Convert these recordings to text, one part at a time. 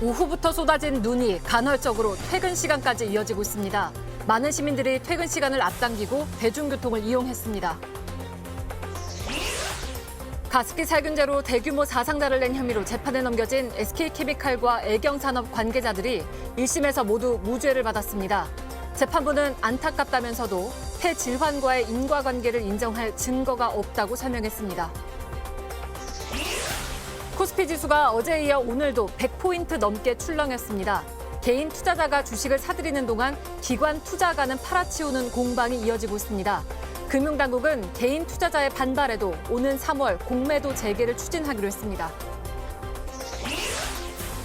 오후부터 쏟아진 눈이 간헐적으로 퇴근 시간까지 이어지고 있습니다. 많은 시민들이 퇴근 시간을 앞당기고 대중교통을 이용했습니다. 가습기 살균제로 대규모 사상자를 낸 혐의로 재판에 넘겨진 SK케미칼과 애경산업 관계자들이 1심에서 모두 무죄를 받았습니다. 재판부는 안타깝다면서도 폐질환과의 인과관계를 인정할 증거가 없다고 설명했습니다. 코스피 지수가 어제에 이어 오늘도 100포인트 넘게 출렁였습니다. 개인 투자자가 주식을 사들이는 동안 기관 투자가는 팔아치우는 공방이 이어지고 있습니다. 금융당국은 개인 투자자의 반발에도 오는 3월 공매도 재개를 추진하기로 했습니다.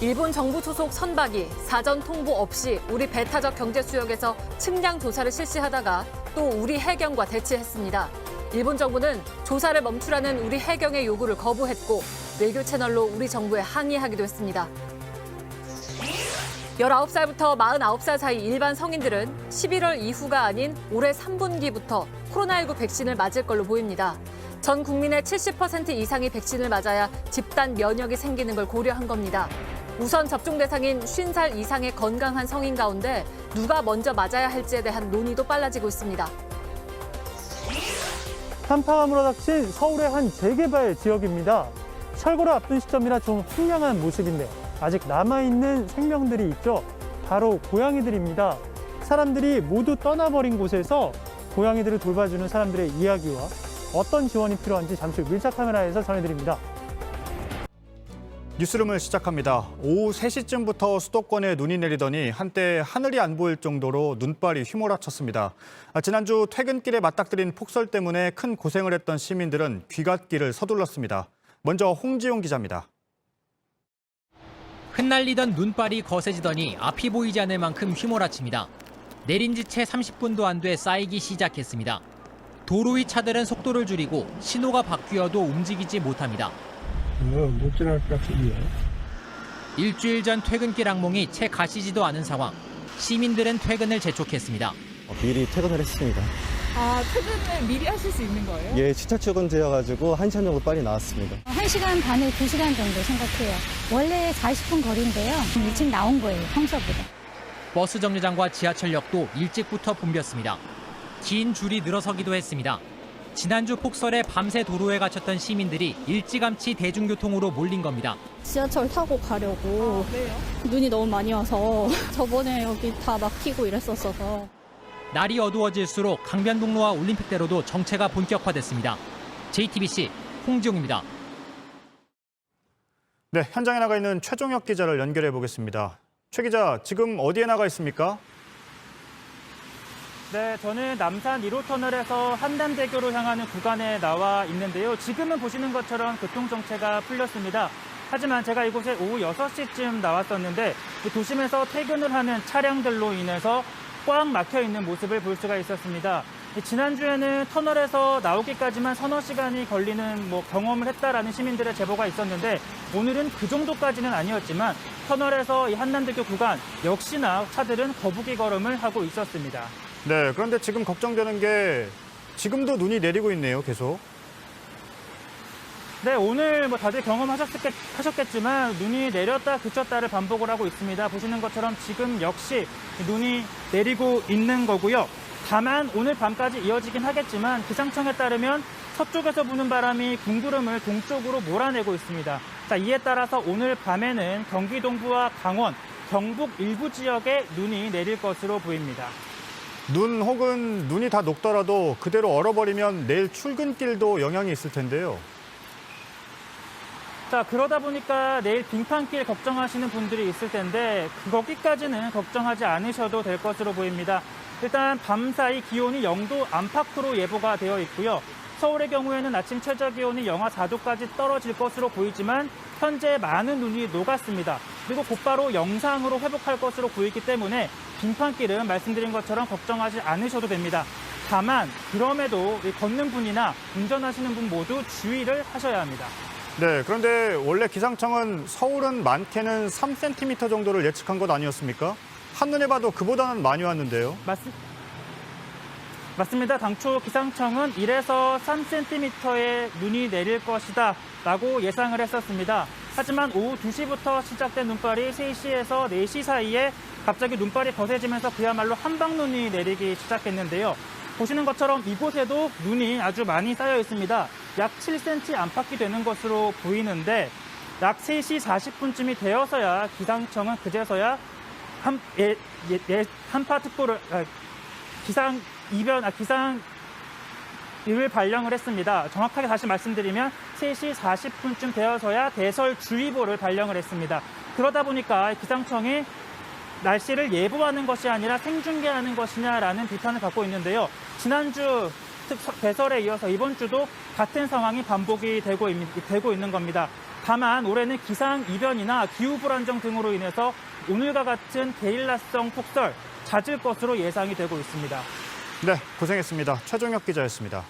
일본 정부 소속 선박이 사전 통보 없이 우리 배타적 경제 수역에서 측량 조사를 실시하다가 또 우리 해경과 대치했습니다. 일본 정부는 조사를 멈추라는 우리 해경의 요구를 거부했고 외교 채널로 우리 정부에 항의하기도 했습니다. 19살부터 49살 사이 일반 성인들은 11월 이후가 아닌 올해 3분기부터 코로나19 백신을 맞을 걸로 보입니다. 전 국민의 70% 이상이 백신을 맞아야 집단 면역이 생기는 걸 고려한 겁니다. 우선 접종 대상인 50살 이상의 건강한 성인 가운데 누가 먼저 맞아야 할지에 대한 논의도 빨라지고 있습니다. 한파함으로 닥친 서울의 한 재개발 지역입니다. 철거를 앞둔 시점이라 좀 황량한 모습인데 아직 남아있는 생명들이 있죠. 바로 고양이들입니다. 사람들이 모두 떠나버린 곳에서 고양이들을 돌봐주는 사람들의 이야기와 어떤 지원이 필요한지 잠시 후 밀착 카메라에서 전해드립니다. 뉴스룸을 시작합니다. 오후 3시쯤부터 수도권에 눈이 내리더니 한때 하늘이 안 보일 정도로 눈발이 휘몰아쳤습니다. 지난주 퇴근길에 맞닥뜨린 폭설 때문에 큰 고생을 했던 시민들은 귀갓길을 서둘렀습니다. 먼저 홍지용 기자입니다. 흩날리던 눈발이 거세지더니 앞이 보이지 않을 만큼 휘몰아칩니다. 내린 지 채 30분도 안 돼 쌓이기 시작했습니다. 도로 위 차들은 속도를 줄이고 신호가 바뀌어도 움직이지 못합니다. 못 지날 것 같은데요. 일주일 전 퇴근길 악몽이 채 가시지도 않은 상황. 시민들은 퇴근을 재촉했습니다. 미리 퇴근을 했습니다. 아, 퇴근을 미리 하실 수 있는 거예요? 예, 주차 출근제여가지고 1시간 정도 빨리 나왔습니다. 1시간 반에 2시간 정도 생각해요. 원래 40분 거리인데요. 일찍 나온 거예요, 평소보다. 버스 정류장과 지하철역도 일찍부터 붐볐습니다. 긴 줄이 늘어서기도 했습니다. 지난주 폭설에 밤새 도로에 갇혔던 시민들이 일찌감치 대중교통으로 몰린 겁니다. 지하철 타고 가려고 눈이 너무 많이 와서 저번에 여기 다 막히고 이랬었어서. 날이 어두워질수록 강변북로와 올림픽대로도 정체가 본격화됐습니다. JTBC 홍지용입니다. 네, 현장에 나가 있는 최종혁 기자를 연결해 보겠습니다. 최 기자, 지금 어디에 나가 있습니까? 네, 저는 남산 1호 터널에서 한남대교로 향하는 구간에 나와 있는데요. 지금은 보시는 것처럼 교통정체가 풀렸습니다. 하지만 제가 이곳에 오후 6시쯤 나왔었는데 도심에서 퇴근을 하는 차량들로 인해서 꽉 막혀 있는 모습을 볼 수가 있었습니다. 지난주에는 터널에서 나오기까지만 서너 시간이 걸리는 경험을 했다라는 시민들의 제보가 있었는데 오늘은 그 정도까지는 아니었지만 터널에서 이 한남대교 구간 역시나 차들은 거북이 걸음을 하고 있었습니다. 네, 그런데 지금 걱정되는 게 지금도 눈이 내리고 있네요, 계속. 네, 오늘 다들 경험하셨겠지만 눈이 내렸다 그쳤다를 반복을 하고 있습니다. 보시는 것처럼 지금 역시 눈이 내리고 있는 거고요. 다만 오늘 밤까지 이어지긴 하겠지만 기상청에 따르면 서쪽에서 부는 바람이 군구름을 동쪽으로 몰아내고 있습니다. 자, 이에 따라서 오늘 밤에는 경기 동부와 강원, 경북 일부 지역에 눈이 내릴 것으로 보입니다. 눈 혹은 눈이 다 녹더라도 그대로 얼어버리면 내일 출근길도 영향이 있을 텐데요. 자, 그러다 보니까 내일 빙판길 걱정하시는 분들이 있을 텐데 거기까지는 걱정하지 않으셔도 될 것으로 보입니다. 일단 밤사이 기온이 0도 안팎으로 예보가 되어 있고요. 서울의 경우에는 아침 최저 기온이 영하 4도까지 떨어질 것으로 보이지만 현재 많은 눈이 녹았습니다. 그리고 곧바로 영상으로 회복할 것으로 보이기 때문에 빙판길은 말씀드린 것처럼 걱정하지 않으셔도 됩니다. 다만 그럼에도 걷는 분이나 운전하시는 분 모두 주의를 하셔야 합니다. 네, 그런데 원래 기상청은 서울은 많게는 3cm 정도를 예측한 것 아니었습니까? 한눈에 봐도 그보다는 많이 왔는데요. 맞습니다. 당초 기상청은 1에서 3cm의 눈이 내릴 것이다 라고 예상을 했었습니다. 하지만 오후 2시부터 시작된 눈발이 3시에서 4시 사이에 갑자기 눈발이 거세지면서 그야말로 한방눈이 내리기 시작했는데요. 보시는 것처럼 이곳에도 눈이 아주 많이 쌓여 있습니다. 약 7cm 안팎이 되는 것으로 보이는데 약 3시 40분쯤이 되어서야 기상청은 그제서야 한파특보를 기상을 발령을 했습니다. 정확하게 다시 말씀드리면 3시 40분쯤 되어서야 대설주의보를 발령을 했습니다. 그러다 보니까 기상청이 날씨를 예보하는 것이 아니라 생중계하는 것이냐라는 비판을 갖고 있는데요. 지난주 대설에 이어서 이번 주도 같은 상황이 반복이 되고 있는 겁니다. 다만 올해는 기상 이변이나 기후 불안정 등으로 인해서 오늘과 같은 게릴라성 폭설 잦을 것으로 예상이 되고 있습니다. 네, 고생했습니다. 최종혁 기자였습니다.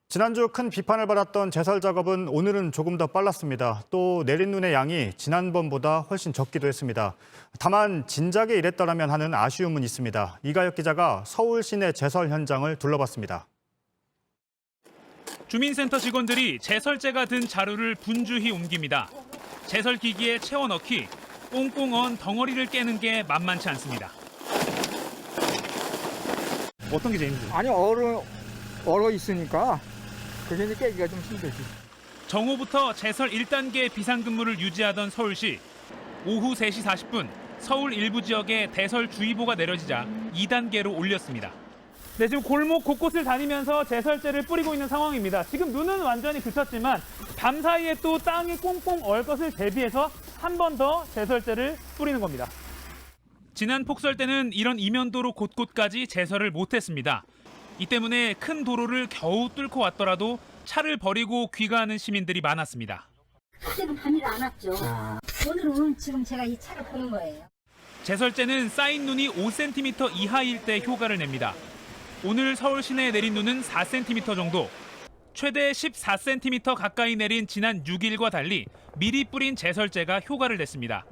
지난주 큰 비판을 받았던 제설 작업은 오늘은 조금 더 빨랐습니다. 또 내린 눈의 양이 지난번보다 훨씬 적기도 했습니다. 다만 진작에 이랬더라면 하는 아쉬움은 있습니다. 이가혁 기자가 서울 시내 제설 현장을 둘러봤습니다. 주민센터 직원들이 제설제가 든 자루를 분주히 옮깁니다. 제설 기기에 채워 넣기, 꽁꽁 언 덩어리를 깨는 게 만만치 않습니다. 어떤 게 제일 힘들어요? 아니, 얼어 있으니까 그게 이제 깨기가 좀 힘들지. 정오부터 제설 1단계 비상근무를 유지하던 서울시. 오후 3시 40분 서울 일부 지역에 대설주의보가 내려지자 2단계로 올렸습니다. 네, 지금 골목 곳곳을 다니면서 제설제를 뿌리고 있는 상황입니다. 지금 눈은 완전히 그쳤지만 밤 사이에 또 땅이 꽁꽁 얼 것을 대비해서 한 번 더 제설제를 뿌리는 겁니다. 지난 폭설 때는 이런 이면도로 곳곳까지 제설을 못했습니다. 이 때문에 큰 도로를 겨우 뚫고 왔더라도 차를 버리고 귀가하는 시민들이 많았습니다. 그때는 밤이라 안 왔죠. 오늘은 지금 제가 이 차를 보는 거예요. 제설제는 쌓인 눈이 5cm 이하일 때 효과를 냅니다. 오늘 서울 시내에 내린 눈은 4cm 정도. 최대 14cm 가까이 내린 지난 6일과 달리 미리 뿌린 제설제가 효과를 냈습니다.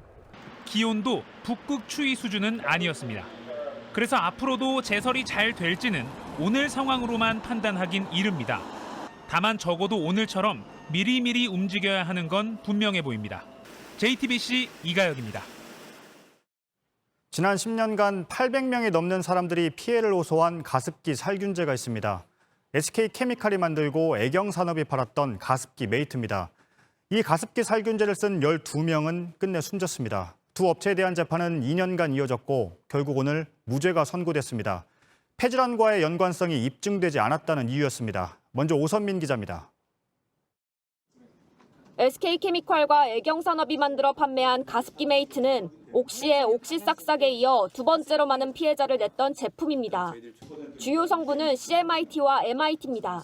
기온도 북극 추위 수준은 아니었습니다. 그래서 앞으로도 제설이 잘 될지는 오늘 상황으로만 판단하긴 이릅니다. 다만 적어도 오늘처럼 미리미리 움직여야 하는 건 분명해 보입니다. JTBC 이가혁입니다. 지난 10년간 800명이 넘는 사람들이 피해를 호소한 가습기 살균제가 있습니다. SK케미칼이 만들고 애경산업이 팔았던 가습기 메이트입니다. 이 가습기 살균제를 쓴 12명은 끝내 숨졌습니다. 두 업체에 대한 재판은 2년간 이어졌고 결국 오늘 무죄가 선고됐습니다. 폐질환과의 연관성이 입증되지 않았다는 이유였습니다. 먼저 오선민 기자입니다. SK케미칼과 애경산업이 만들어 판매한 가습기 메이트는 옥시의 옥시싹싹에 이어 두 번째로 많은 피해자를 냈던 제품입니다. 주요 성분은 CMIT와 MIT입니다.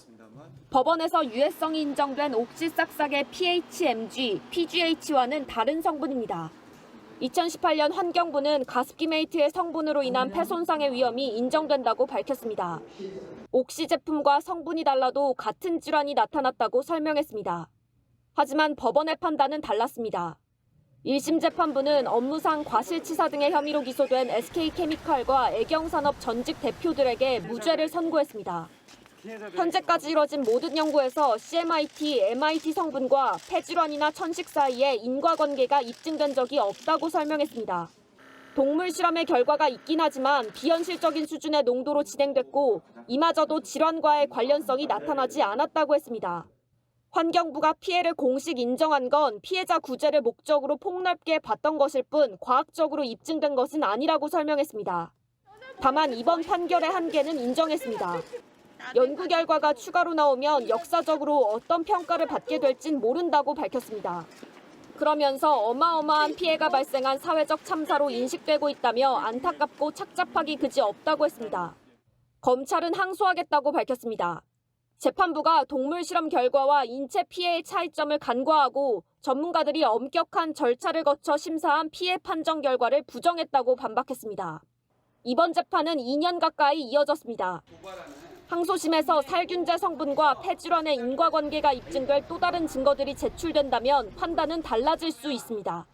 법원에서 유해성이 인정된 옥시싹싹의 PHMG, PGH와는 다른 성분입니다. 2018년 환경부는 가습기 메이트의 성분으로 인한 폐 손상의 위험이 인정된다고 밝혔습니다. 옥시 제품과 성분이 달라도 같은 질환이 나타났다고 설명했습니다. 하지만 법원의 판단은 달랐습니다. 1심 재판부는 업무상 과실치사 등의 혐의로 기소된 SK케미칼과 애경산업 전직 대표들에게 무죄를 선고했습니다. 현재까지 이뤄진 모든 연구에서 CMIT, MIT 성분과 폐질환이나 천식 사이에 인과관계가 입증된 적이 없다고 설명했습니다. 동물 실험의 결과가 있긴 하지만 비현실적인 수준의 농도로 진행됐고 이마저도 질환과의 관련성이 나타나지 않았다고 했습니다. 환경부가 피해를 공식 인정한 건 피해자 구제를 목적으로 폭넓게 봤던 것일 뿐 과학적으로 입증된 것은 아니라고 설명했습니다. 다만 이번 판결의 한계는 인정했습니다. 연구 결과가 추가로 나오면 역사적으로 어떤 평가를 받게 될진 모른다고 밝혔습니다. 그러면서 어마어마한 피해가 발생한 사회적 참사로 인식되고 있다며 안타깝고 착잡하기 그지없다고 했습니다. 검찰은 항소하겠다고 밝혔습니다. 재판부가 동물 실험 결과와 인체 피해의 차이점을 간과하고 전문가들이 엄격한 절차를 거쳐 심사한 피해 판정 결과를 부정했다고 반박했습니다. 이번 재판은 2년 가까이 이어졌습니다. 항소심에서 살균제 성분과 폐질환의 인과관계가 입증될 또 다른 증거들이 제출된다면 판단은 달라질 수 있습니다.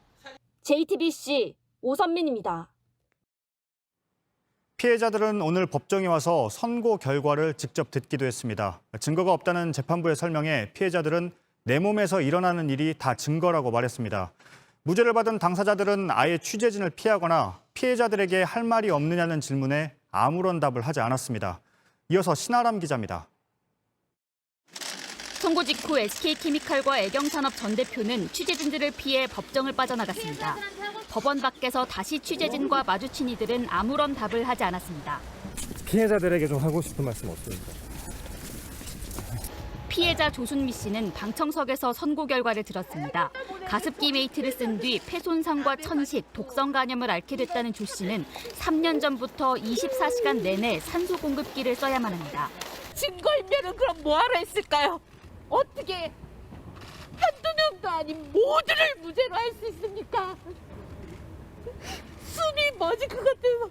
JTBC 오선민입니다. 피해자들은 오늘 법정에 와서 선고 결과를 직접 듣기도 했습니다. 증거가 없다는 재판부의 설명에 피해자들은 내 몸에서 일어나는 일이 다 증거라고 말했습니다. 무죄를 받은 당사자들은 아예 취재진을 피하거나 피해자들에게 할 말이 없느냐는 질문에 아무런 답을 하지 않았습니다. 이어서 신아람 기자입니다. 선고 직후 SK케미칼과 애경산업 전 대표는 취재진들을 피해 법정을 빠져나갔습니다. 법원 밖에서 다시 취재진과 마주친 이들은 아무런 답을 하지 않았습니다. 피해자들에게 좀 하고 싶은 말씀 없습니까? 피해자 조순미 씨는 방청석에서 선고 결과를 들었습니다. 가습기 메이트를 쓴 뒤 폐손상과 천식, 독성 간염을 앓게 됐다는 조 씨는 3년 전부터 24시간 내내 산소 공급기를 써야만 합니다. 증거인멸은 그럼 뭐하러 했을까요? 어떻게 한두 명도 아닌 모두를 무죄로 할 수 있습니까? 숨이 멎을 것 같아서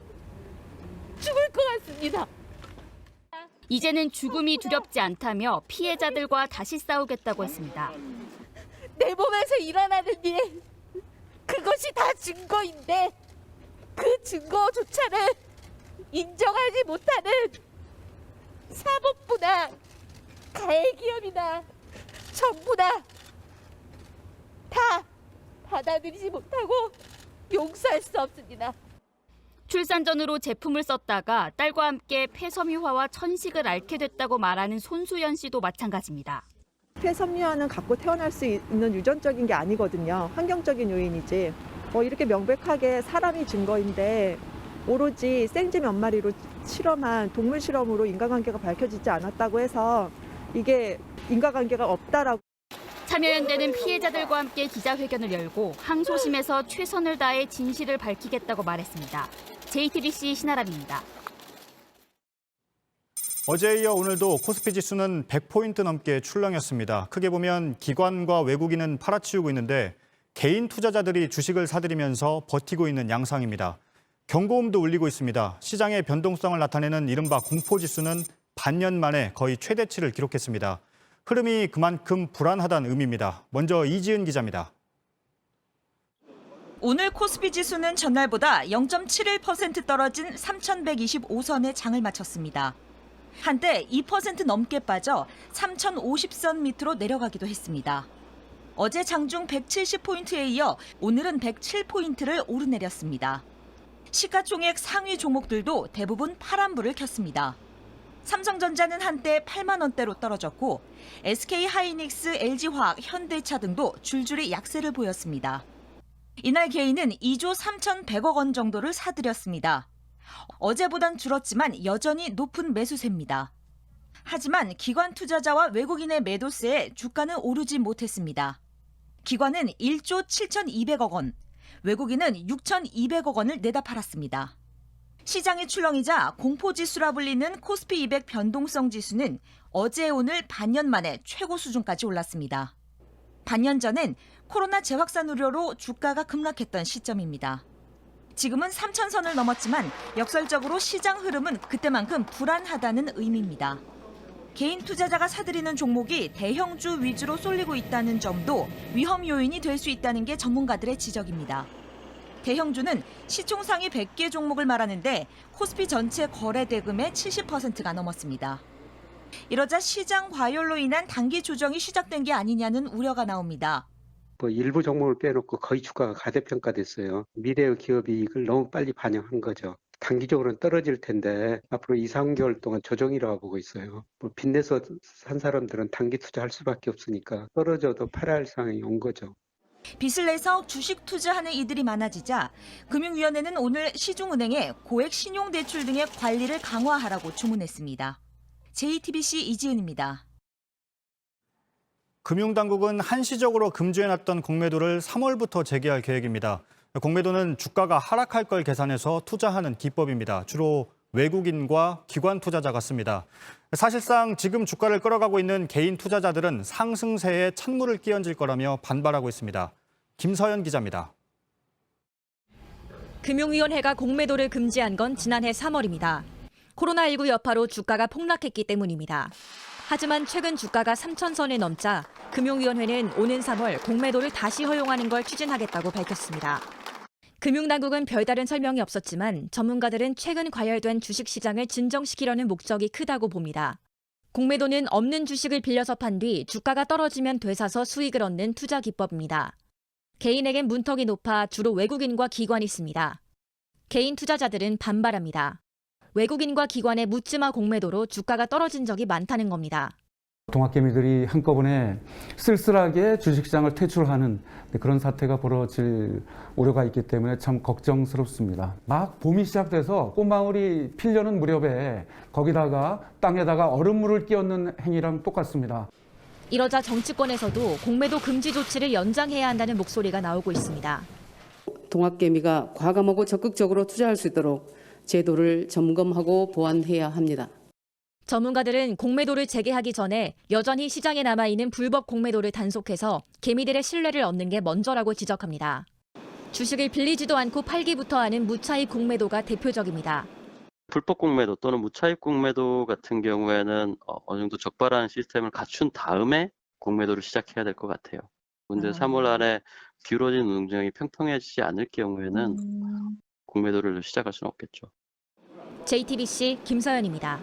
죽을 것 같습니다. 이제는 죽음이 두렵지 않다며 피해자들과 다시 싸우겠다고 했습니다. 내 몸에서 일어나는 일, 그것이 다 증거인데 그 증거조차를 인정하지 못하는 사법부나 가해기업이나 정부나 다 받아들이지 못하고 용서할 수 없습니다. 출산 전으로 제품을 썼다가 딸과 함께 폐섬유화와 천식을 앓게 됐다고 말하는 손수연 씨도 마찬가지입니다. 폐섬유화는 갖고 태어날 수 있는 유전적인 게 아니거든요. 환경적인 요인이지. 이렇게 명백하게 사람이 증거인데 오로지 생쥐 몇 마리로 실험한 동물 실험으로 인과관계가 밝혀지지 않았다고 해서 이게 인과관계가 없다라고. 참여연대는 피해자들과 함께 기자회견을 열고 항소심에서 최선을 다해 진실을 밝히겠다고 말했습니다. JTBC 신아람입니다. 어제에 이어 오늘도 코스피 지수는 100포인트 넘게 출렁였습니다. 크게 보면 기관과 외국인은 팔아치우고 있는데 개인 투자자들이 주식을 사들이면서 버티고 있는 양상입니다. 경고음도 울리고 있습니다. 시장의 변동성을 나타내는 이른바 공포지수는 반년 만에 거의 최대치를 기록했습니다. 흐름이 그만큼 불안하다는 의미입니다. 먼저 이지은 기자입니다. 오늘 코스피 지수는 전날보다 0.71% 떨어진 3,125선에 장을 마쳤습니다. 한때 2% 넘게 빠져 3,050선 밑으로 내려가기도 했습니다. 어제 장중 170포인트에 이어 오늘은 107포인트를 오르내렸습니다. 시가총액 상위 종목들도 대부분 파란불을 켰습니다. 삼성전자는 한때 8만 원대로 떨어졌고 SK하이닉스, LG화학, 현대차 등도 줄줄이 약세를 보였습니다. 이날 개인은 2조 3,100억 원 정도를 사들였습니다. 어제보단 줄었지만 여전히 높은 매수세입니다. 하지만 기관 투자자와 외국인의 매도세에 주가는 오르지 못했습니다. 기관은 1조 7,200억 원, 외국인은 6,200억 원을 내다 팔았습니다. 시장이 출렁이자 공포지수라 불리는 코스피 200 변동성 지수는 어제 오늘 반년 만에 최고 수준까지 올랐습니다. 반년 전엔 코로나 재확산 우려로 주가가 급락했던 시점입니다. 지금은 3,000선을 넘었지만 역설적으로 시장 흐름은 그때만큼 불안하다는 의미입니다. 개인 투자자가 사들이는 종목이 대형주 위주로 쏠리고 있다는 점도 위험 요인이 될 수 있다는 게 전문가들의 지적입니다. 대형주는 시총상위 100개 종목을 말하는데 코스피 전체 거래 대금의 70%가 넘었습니다. 이러자 시장 과열로 인한 단기 조정이 시작된 게 아니냐는 우려가 나옵니다. 일부 종목을 빼놓고 거의 주가가 가대평가됐어요. 미래의 기업 이익을 너무 빨리 반영한 거죠. 단기적으로는 떨어질 텐데 앞으로 2, 3개월 동안 조정이라고 보고 있어요. 빚내서 산 사람들은 단기 투자할 수밖에 없으니까 떨어져도 팔아야 할 상황이 온 거죠. 빚을 내서 주식 투자하는 이들이 많아지자 금융위원회는 오늘 시중은행에 고액 신용대출 등의 관리를 강화하라고 주문했습니다. JTBC 이지은입니다. 금융당국은 한시적으로 금지해놨던 공매도를 3월부터 재개할 계획입니다. 공매도는 주가가 하락할 걸 계산해서 투자하는 기법입니다. 주로 외국인과 기관 투자자가 씁니다. 사실상 지금 주가를 끌어가고 있는 개인 투자자들은 상승세에 찬물을 끼얹을 거라며 반발하고 있습니다. 김서연 기자입니다. 금융위원회가 공매도를 금지한 건 지난해 3월입니다. 코로나19 여파로 주가가 폭락했기 때문입니다. 하지만 최근 주가가 3,000선을 넘자 금융위원회는 오는 3월 공매도를 다시 허용하는 걸 추진하겠다고 밝혔습니다. 금융당국은 별다른 설명이 없었지만 전문가들은 최근 과열된 주식시장을 진정시키려는 목적이 크다고 봅니다. 공매도는 없는 주식을 빌려서 판 뒤 주가가 떨어지면 되사서 수익을 얻는 투자 기법입니다. 개인에겐 문턱이 높아 주로 외국인과 기관이 씁니다. 개인 투자자들은 반발합니다. 외국인과 기관의 묻지마 공매도로 주가가 떨어진 적이 많다는 겁니다. 동학개미들이 한꺼번에 쓸쓸하게 주식시장을 퇴출하는 그런 사태가 벌어질 우려가 있기 때문에 참 걱정스럽습니다. 막 봄이 시작돼서 꽃망울이 피려는 무렵에 거기다가 땅에다가 얼음물을 끼얹는 행위랑 똑같습니다. 이러자 정치권에서도 공매도 금지 조치를 연장해야 한다는 목소리가 나오고 있습니다. 동학개미가 과감하고 적극적으로 투자할 수 있도록 제도를 점검하고 보완해야 합니다. 전문가들은 공매도를 재개하기 전에 여전히 시장에 남아있는 불법 공매도를 단속해서 개미들의 신뢰를 얻는 게 먼저라고 지적합니다. 주식을 빌리지도 않고 팔기부터 하는 무차입 공매도가 대표적입니다. 불법 공매도 또는 무차입 공매도 같은 경우에는 어느 정도 적발하는 시스템을 갖춘 다음에 공매도를 시작해야 될 것 같아요. 근데 3월 안에 기울어진 운동장이 평평해지지 않을 경우에는 공매도를 시작할 수는 없겠죠. JTBC 김서연입니다.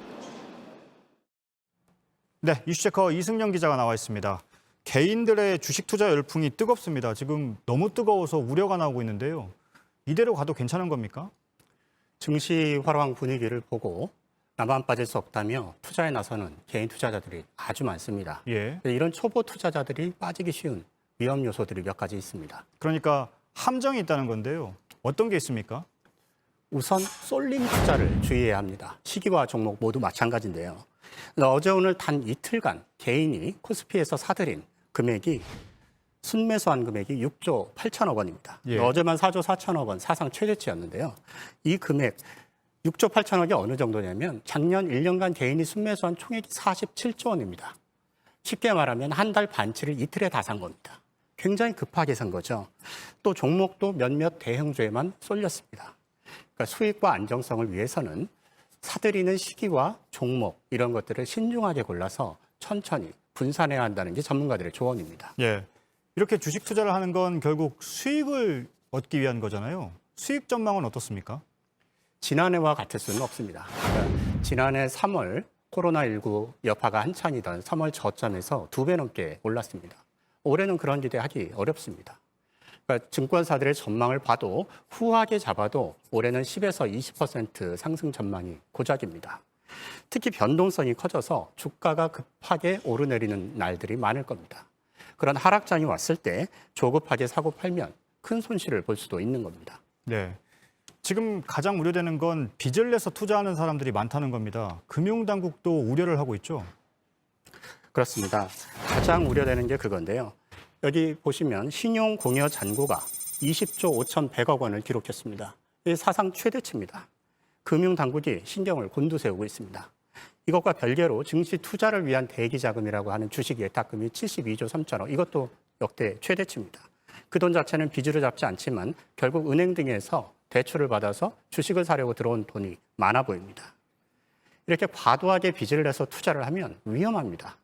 네, 이슈체커 이승영 기자가 나와 있습니다. 개인들의 주식 투자 열풍이 뜨겁습니다. 지금 너무 뜨거워서 우려가 나오고 있는데요. 이대로 가도 괜찮은 겁니까? 증시 활황 분위기를 보고 나만 빠질 수 없다며 투자에 나서는 개인 투자자들이 아주 많습니다. 예. 이런 초보 투자자들이 빠지기 쉬운 위험 요소들이 몇 가지 있습니다. 그러니까 함정이 있다는 건데요. 어떤 게 있습니까? 우선 쏠림 투자를 주의해야 합니다. 시기와 종목 모두 마찬가지인데요. 어제 오늘 단 이틀간 개인이 코스피에서 사들인 금액이 순매수한 금액이 6조 8천억 원입니다. 예. 어제만 4조 4천억 원 사상 최대치였는데요. 이 금액 6조 8천억이 어느 정도냐면 작년 1년간 개인이 순매수한 총액이 47조 원입니다. 쉽게 말하면 한 달 반치를 이틀에 다 산 겁니다. 굉장히 급하게 산 거죠. 또 종목도 몇몇 대형주에만 쏠렸습니다. 그러니까 수익과 안정성을 위해서는 사들이는 시기와 종목 이런 것들을 신중하게 골라서 천천히 분산해야 한다는 게 전문가들의 조언입니다. 예. 이렇게 주식 투자를 하는 건 결국 수익을 얻기 위한 거잖아요. 수익 전망은 어떻습니까? 지난해와 같을 수는 없습니다. 그러니까 지난해 3월 코로나19 여파가 한창이던 3월 저점에서 2배 넘게 올랐습니다. 올해는 그런 기대하기 어렵습니다. 그러니까 증권사들의 전망을 봐도 후하게 잡아도 올해는 10에서 20% 상승 전망이 고작입니다. 특히 변동성이 커져서 주가가 급하게 오르내리는 날들이 많을 겁니다. 그런 하락장이 왔을 때 조급하게 사고 팔면 큰 손실을 볼 수도 있는 겁니다. 네. 지금 가장 우려되는 건 빚을 내서 투자하는 사람들이 많다는 겁니다. 금융당국도 우려를 하고 있죠? 그렇습니다. 가장 우려되는 게 그건데요. 여기 보시면 신용공여 잔고가 20조 5,100억 원을 기록했습니다. 이게 사상 최대치입니다. 금융당국이 신경을 곤두세우고 있습니다. 이것과 별개로 증시 투자를 위한 대기자금이라고 하는 주식 예탁금이 72조 3천억, 이것도 역대 최대치입니다. 그 돈 자체는 빚으로 잡지 않지만 결국 은행 등에서 대출을 받아서 주식을 사려고 들어온 돈이 많아 보입니다. 이렇게 과도하게 빚을 내서 투자를 하면 위험합니다.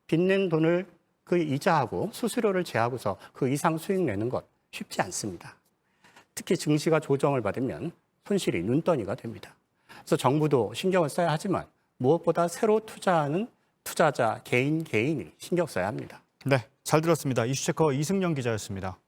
빚낸 돈을 그 이자하고 수수료를 제하고서 그 이상 수익 내는 것 쉽지 않습니다. 특히 증시가 조정을 받으면 손실이 눈덩이가 됩니다. 그래서 정부도 신경을 써야 하지만 무엇보다 새로 투자하는 투자자 개인이 신경 써야 합니다. 네, 잘 들었습니다. 이슈체커 이승영 기자였습니다.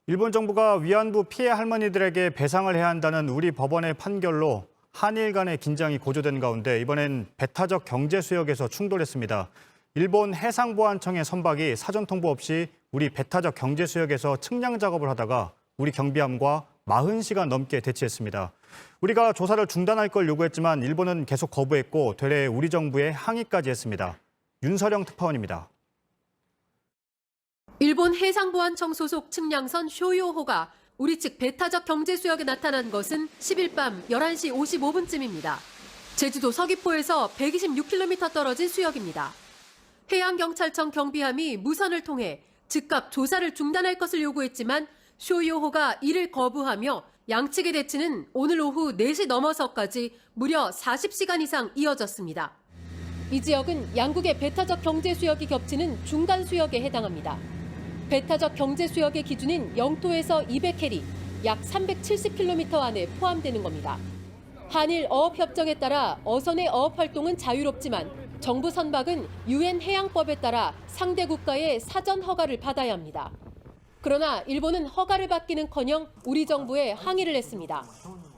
일본 정부가 위안부 피해 할머니들에게 배상을 해야 한다는 우리 법원의 판결로 한일 간의 긴장이 고조된 가운데 이번엔 배타적 경제 수역에서 충돌했습니다. 일본 해상보안청의 선박이 사전 통보 없이 우리 배타적 경제 수역에서 측량 작업을 하다가 우리 경비함과 40시간 넘게 대치했습니다. 우리가 조사를 중단할 걸 요구했지만 일본은 계속 거부했고 되레 우리 정부에 항의까지 했습니다. 윤서령 특파원입니다. 일본 해상보안청 소속 측량선 쇼요호가 우리 측 배타적 경제수역에 나타난 것은 10일 밤 11시 55분쯤입니다. 제주도 서귀포에서 126km 떨어진 수역입니다. 해양경찰청 경비함이 무선을 통해 즉각 조사를 중단할 것을 요구했지만 쇼요호가 이를 거부하며 양측의 대치는 오늘 오후 4시 넘어서까지 무려 40시간 이상 이어졌습니다. 이 지역은 양국의 배타적 경제수역이 겹치는 중간 수역에 해당합니다. 배타적 경제수역의 기준인 영토에서 200해리, 약 370km 안에 포함되는 겁니다. 한일 어업협정에 따라 어선의 어업 활동은 자유롭지만 정부 선박은 유엔 해양법에 따라 상대 국가의 사전 허가를 받아야 합니다. 그러나 일본은 허가를 받기는커녕 우리 정부에 항의를 했습니다.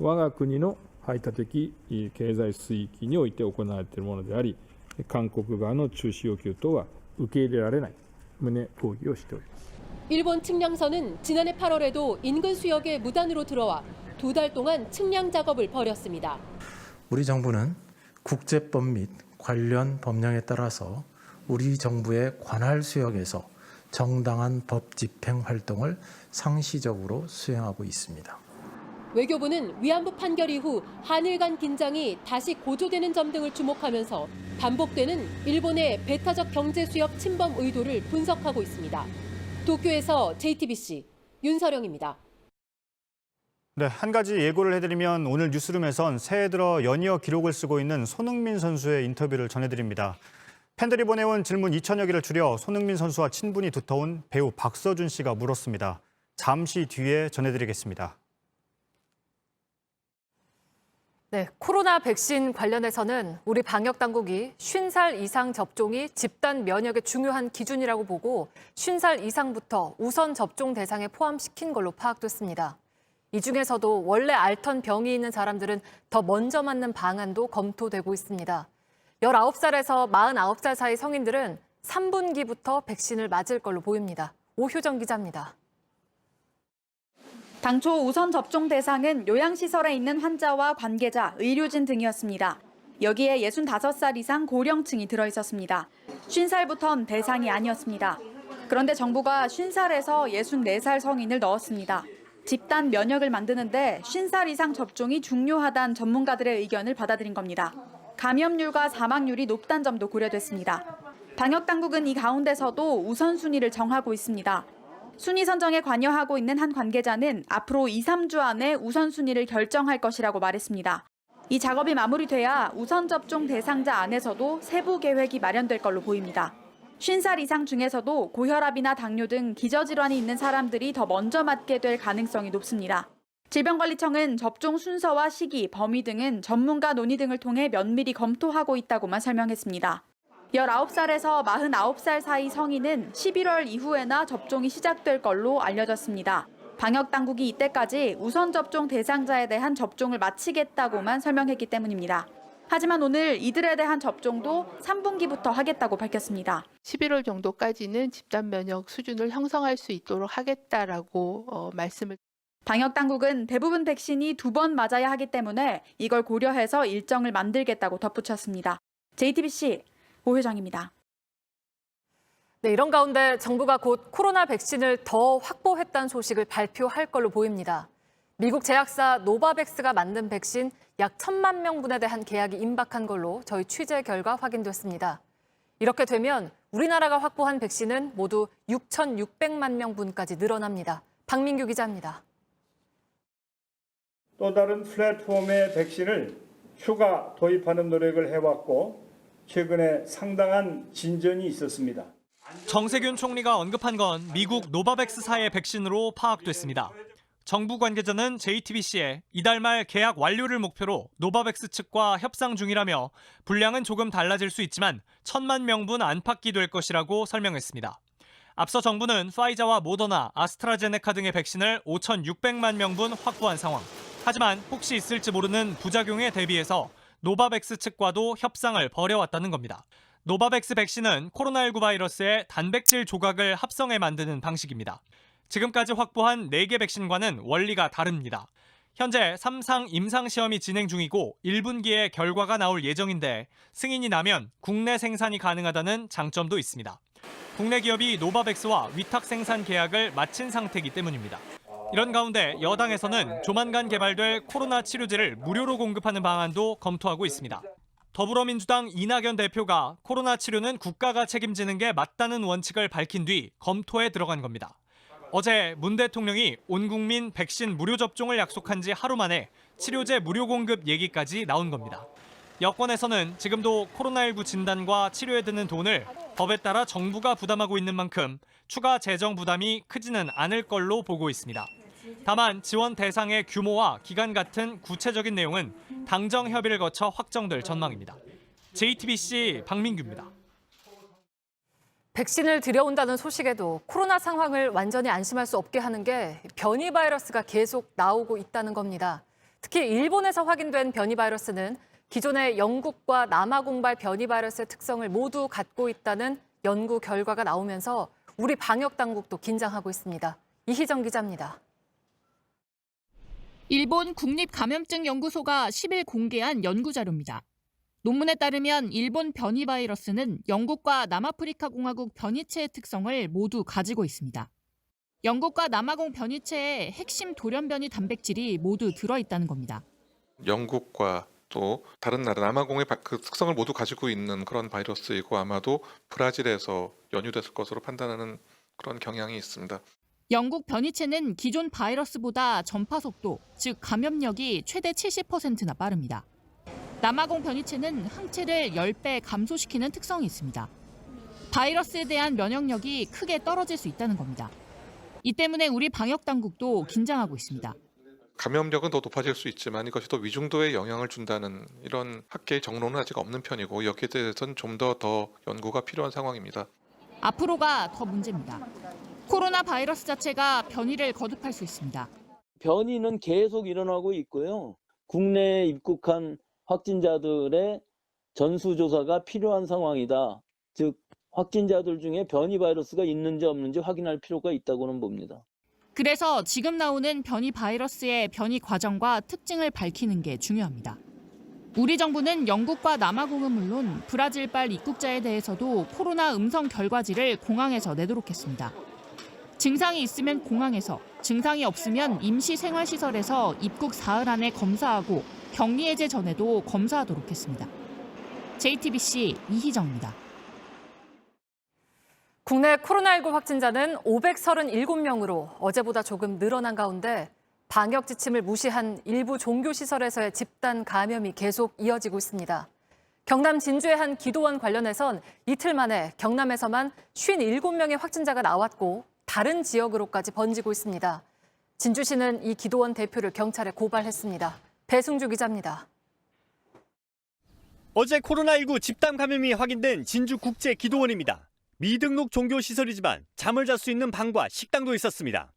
我が国の排他的経済水域において行われているものであり、韓国側の中止要求等は受け入れられない旨抗議をしております。 일본 측량선은 지난해 8월에도 인근 수역에 무단으로 들어와 2달 동안 측량 작업을 벌였습니다. 우리 정부는 국제법 및 관련 법령에 따라서 우리 정부의 관할 수역에서 정당한 법 집행 활동을 상시적으로 수행하고 있습니다. 외교부는 위안부 판결 이후 한일 간 긴장이 다시 고조되는 점 등을 주목하면서 반복되는 일본의 배타적 경제 수역 침범 의도를 분석하고 있습니다. 도쿄에서 JTBC 윤서령입니다. 네, 한 가지 예고를 해드리면 오늘 뉴스룸에선 새해 들어 연이어 기록을 쓰고 있는 손흥민 선수의 인터뷰를 전해드립니다. 팬들이 보내온 질문 2,000여 개를 추려 손흥민 선수와 친분이 두터운 배우 박서준 씨가 물었습니다. 잠시 뒤에 전해드리겠습니다. 네, 코로나 백신 관련해서는 우리 방역 당국이 50살 이상 접종이 집단 면역의 중요한 기준이라고 보고 50살 이상부터 우선 접종 대상에 포함시킨 걸로 파악됐습니다. 이 중에서도 원래 앓던 병이 있는 사람들은 더 먼저 맞는 방안도 검토되고 있습니다. 19살에서 49살 사이 성인들은 3분기부터 백신을 맞을 걸로 보입니다. 오효정 기자입니다. 당초 우선 접종 대상은 요양시설에 있는 환자와 관계자, 의료진 등이었습니다. 여기에 65살 이상 고령층이 들어있었습니다. 50살부터는 대상이 아니었습니다. 그런데 정부가 50살에서 64살 성인을 넣었습니다. 집단 면역을 만드는데 50살 이상 접종이 중요하다는 전문가들의 의견을 받아들인 겁니다. 감염률과 사망률이 높다는 점도 고려됐습니다. 방역당국은 이 가운데서도 우선순위를 정하고 있습니다. 순위 선정에 관여하고 있는 한 관계자는 앞으로 2, 3주 안에 우선순위를 결정할 것이라고 말했습니다. 이 작업이 마무리돼야 우선 접종 대상자 안에서도 세부 계획이 마련될 걸로 보입니다. 50살 이상 중에서도 고혈압이나 당뇨 등 기저질환이 있는 사람들이 더 먼저 맞게 될 가능성이 높습니다. 질병관리청은 접종 순서와 시기, 범위 등은 전문가 논의 등을 통해 면밀히 검토하고 있다고만 설명했습니다. 19살에서 49살 사이 성인은 11월 이후에나 접종이 시작될 걸로 알려졌습니다. 방역당국이 이때까지 우선 접종 대상자에 대한 접종을 마치겠다고만 설명했기 때문입니다. 하지만 오늘 이들에 대한 접종도 3분기부터 하겠다고 밝혔습니다. 11월 정도까지는 집단 면역 수준을 형성할 수 있도록 하겠다라고 말씀을. 방역당국은 대부분 백신이 2번 맞아야 하기 때문에 이걸 고려해서 일정을 만들겠다고 덧붙였습니다. JTBC 오효정입니다. 네, 이런 가운데 정부가 곧 코로나 백신을 더 확보했다는 소식을 발표할 걸로 보입니다. 미국 제약사 노바백스가 만든 백신 약 1,000만 명분에 대한 계약이 임박한 걸로 저희 취재 결과 확인됐습니다. 이렇게 되면 우리나라가 확보한 백신은 모두 6,600만 명분까지 늘어납니다. 박민규 기자입니다. 또 다른 플랫폼의 백신을 추가 도입하는 노력을 해왔고 최근에 상당한 진전이 있었습니다. 정세균 총리가 언급한 건 미국 노바백스사의 백신으로 파악됐습니다. 정부 관계자는 JTBC에 이달 말 계약 완료를 목표로 노바백스 측과 협상 중이라며 분량은 조금 달라질 수 있지만 1,000만 명분 안팎이 될 것이라고 설명했습니다. 앞서 정부는 파이자와 모더나, 아스트라제네카 등의 백신을 5,600만 명분 확보한 상황. 하지만 혹시 있을지 모르는 부작용에 대비해서 노바백스 측과도 협상을 벌여왔다는 겁니다. 노바백스 백신은 코로나19 바이러스의 단백질 조각을 합성해 만드는 방식입니다. 지금까지 확보한 4개 백신과는 원리가 다릅니다. 현재 3상 임상시험이 진행 중이고 1분기에 결과가 나올 예정인데 승인이 나면 국내 생산이 가능하다는 장점도 있습니다. 국내 기업이 노바백스와 위탁 생산 계약을 마친 상태이기 때문입니다. 이런 가운데 여당에서는 조만간 개발될 코로나 치료제를 무료로 공급하는 방안도 검토하고 있습니다. 더불어민주당 이낙연 대표가 코로나 치료는 국가가 책임지는 게 맞다는 원칙을 밝힌 뒤 검토에 들어간 겁니다. 어제 문 대통령이 온 국민 백신 무료 접종을 약속한 지 하루 만에 치료제 무료 공급 얘기까지 나온 겁니다. 여권에서는 지금도 코로나19 진단과 치료에 드는 돈을 법에 따라 정부가 부담하고 있는 만큼 추가 재정 부담이 크지는 않을 걸로 보고 있습니다. 다만 지원 대상의 규모와 기간 같은 구체적인 내용은 당정 협의를 거쳐 확정될 전망입니다. JTBC 박민규입니다. 백신을 들여온다는 소식에도 코로나 상황을 완전히 안심할 수 없게 하는 게 변이 바이러스가 계속 나오고 있다는 겁니다. 특히 일본에서 확인된 변이 바이러스는 기존의 영국과 남아공발 변이 바이러스의 특성을 모두 갖고 있다는 연구 결과가 나오면서 우리 방역 당국도 긴장하고 있습니다. 이희정 기자입니다. 일본 국립감염증연구소가 10일 공개한 연구 자료입니다. 논문에 따르면 일본 변이 바이러스는 영국과 남아프리카 공화국 변이체의 특성을 모두 가지고 있습니다. 영국과 남아공 변이체에 핵심 돌연변이 단백질이 모두 들어있다는 겁니다. 영국과 또 다른 나라 남아공의 그 특성을 모두 가지고 있는 그런 바이러스이고 아마도 브라질에서 연유됐을 것으로 판단하는 그런 경향이 있습니다. 영국 변이체는 기존 바이러스보다 전파 속도, 즉 감염력이 최대 70%나 빠릅니다. 남아공 변이체는 항체를 10배 감소시키는 특성이 있습니다. 바이러스에 대한 면역력이 크게 떨어질 수 있다는 겁니다. 이 때문에 우리 방역 당국도 긴장하고 있습니다. 감염력은 더 높아질 수 있지만 이것이 더 위중도에 영향을 준다는 이런 학계의 정론은 아직 없는 편이고 여기에 대해서는 좀 더 연구가 필요한 상황입니다. 앞으로가 더 문제입니다. 코로나 바이러스 자체가 변이를 거듭할 수 있습니다. 변이는 계속 일어나고 있고요. 국내에 입국한 확진자들의 전수조사가 필요한 상황이다. 즉 확진자들 중에 변이 바이러스가 있는지 없는지 확인할 필요가 있다고는 봅니다. 그래서 지금 나오는 변이 바이러스의 변이 과정과 특징을 밝히는 게 중요합니다. 우리 정부는 영국과 남아공은 물론 브라질발 입국자에 대해서도 코로나 음성 결과지를 공항에서 내도록 했습니다. 증상이 있으면 공항에서, 증상이 없으면 임시생활시설에서 입국 사흘 안에 검사하고 격리 해제 전에도 검사하도록 했습니다. JTBC 이희정입니다. 국내 코로나19 확진자는 537명으로 어제보다 조금 늘어난 가운데 방역 지침을 무시한 일부 종교시설에서의 집단 감염이 계속 이어지고 있습니다. 경남 진주의 한 기도원 관련해선 이틀 만에 경남에서만 57명의 확진자가 나왔고 다른 지역으로까지 번지고 있습니다. 진주시는 이 기도원 대표를 경찰에 고발했습니다. 배승주 기자입니다. 어제 코로나19 집단 감염이 확인된 진주국제기도원입니다. 미등록 종교시설이지만 잠을 잘 수 있는 방과 식당도 있었습니다.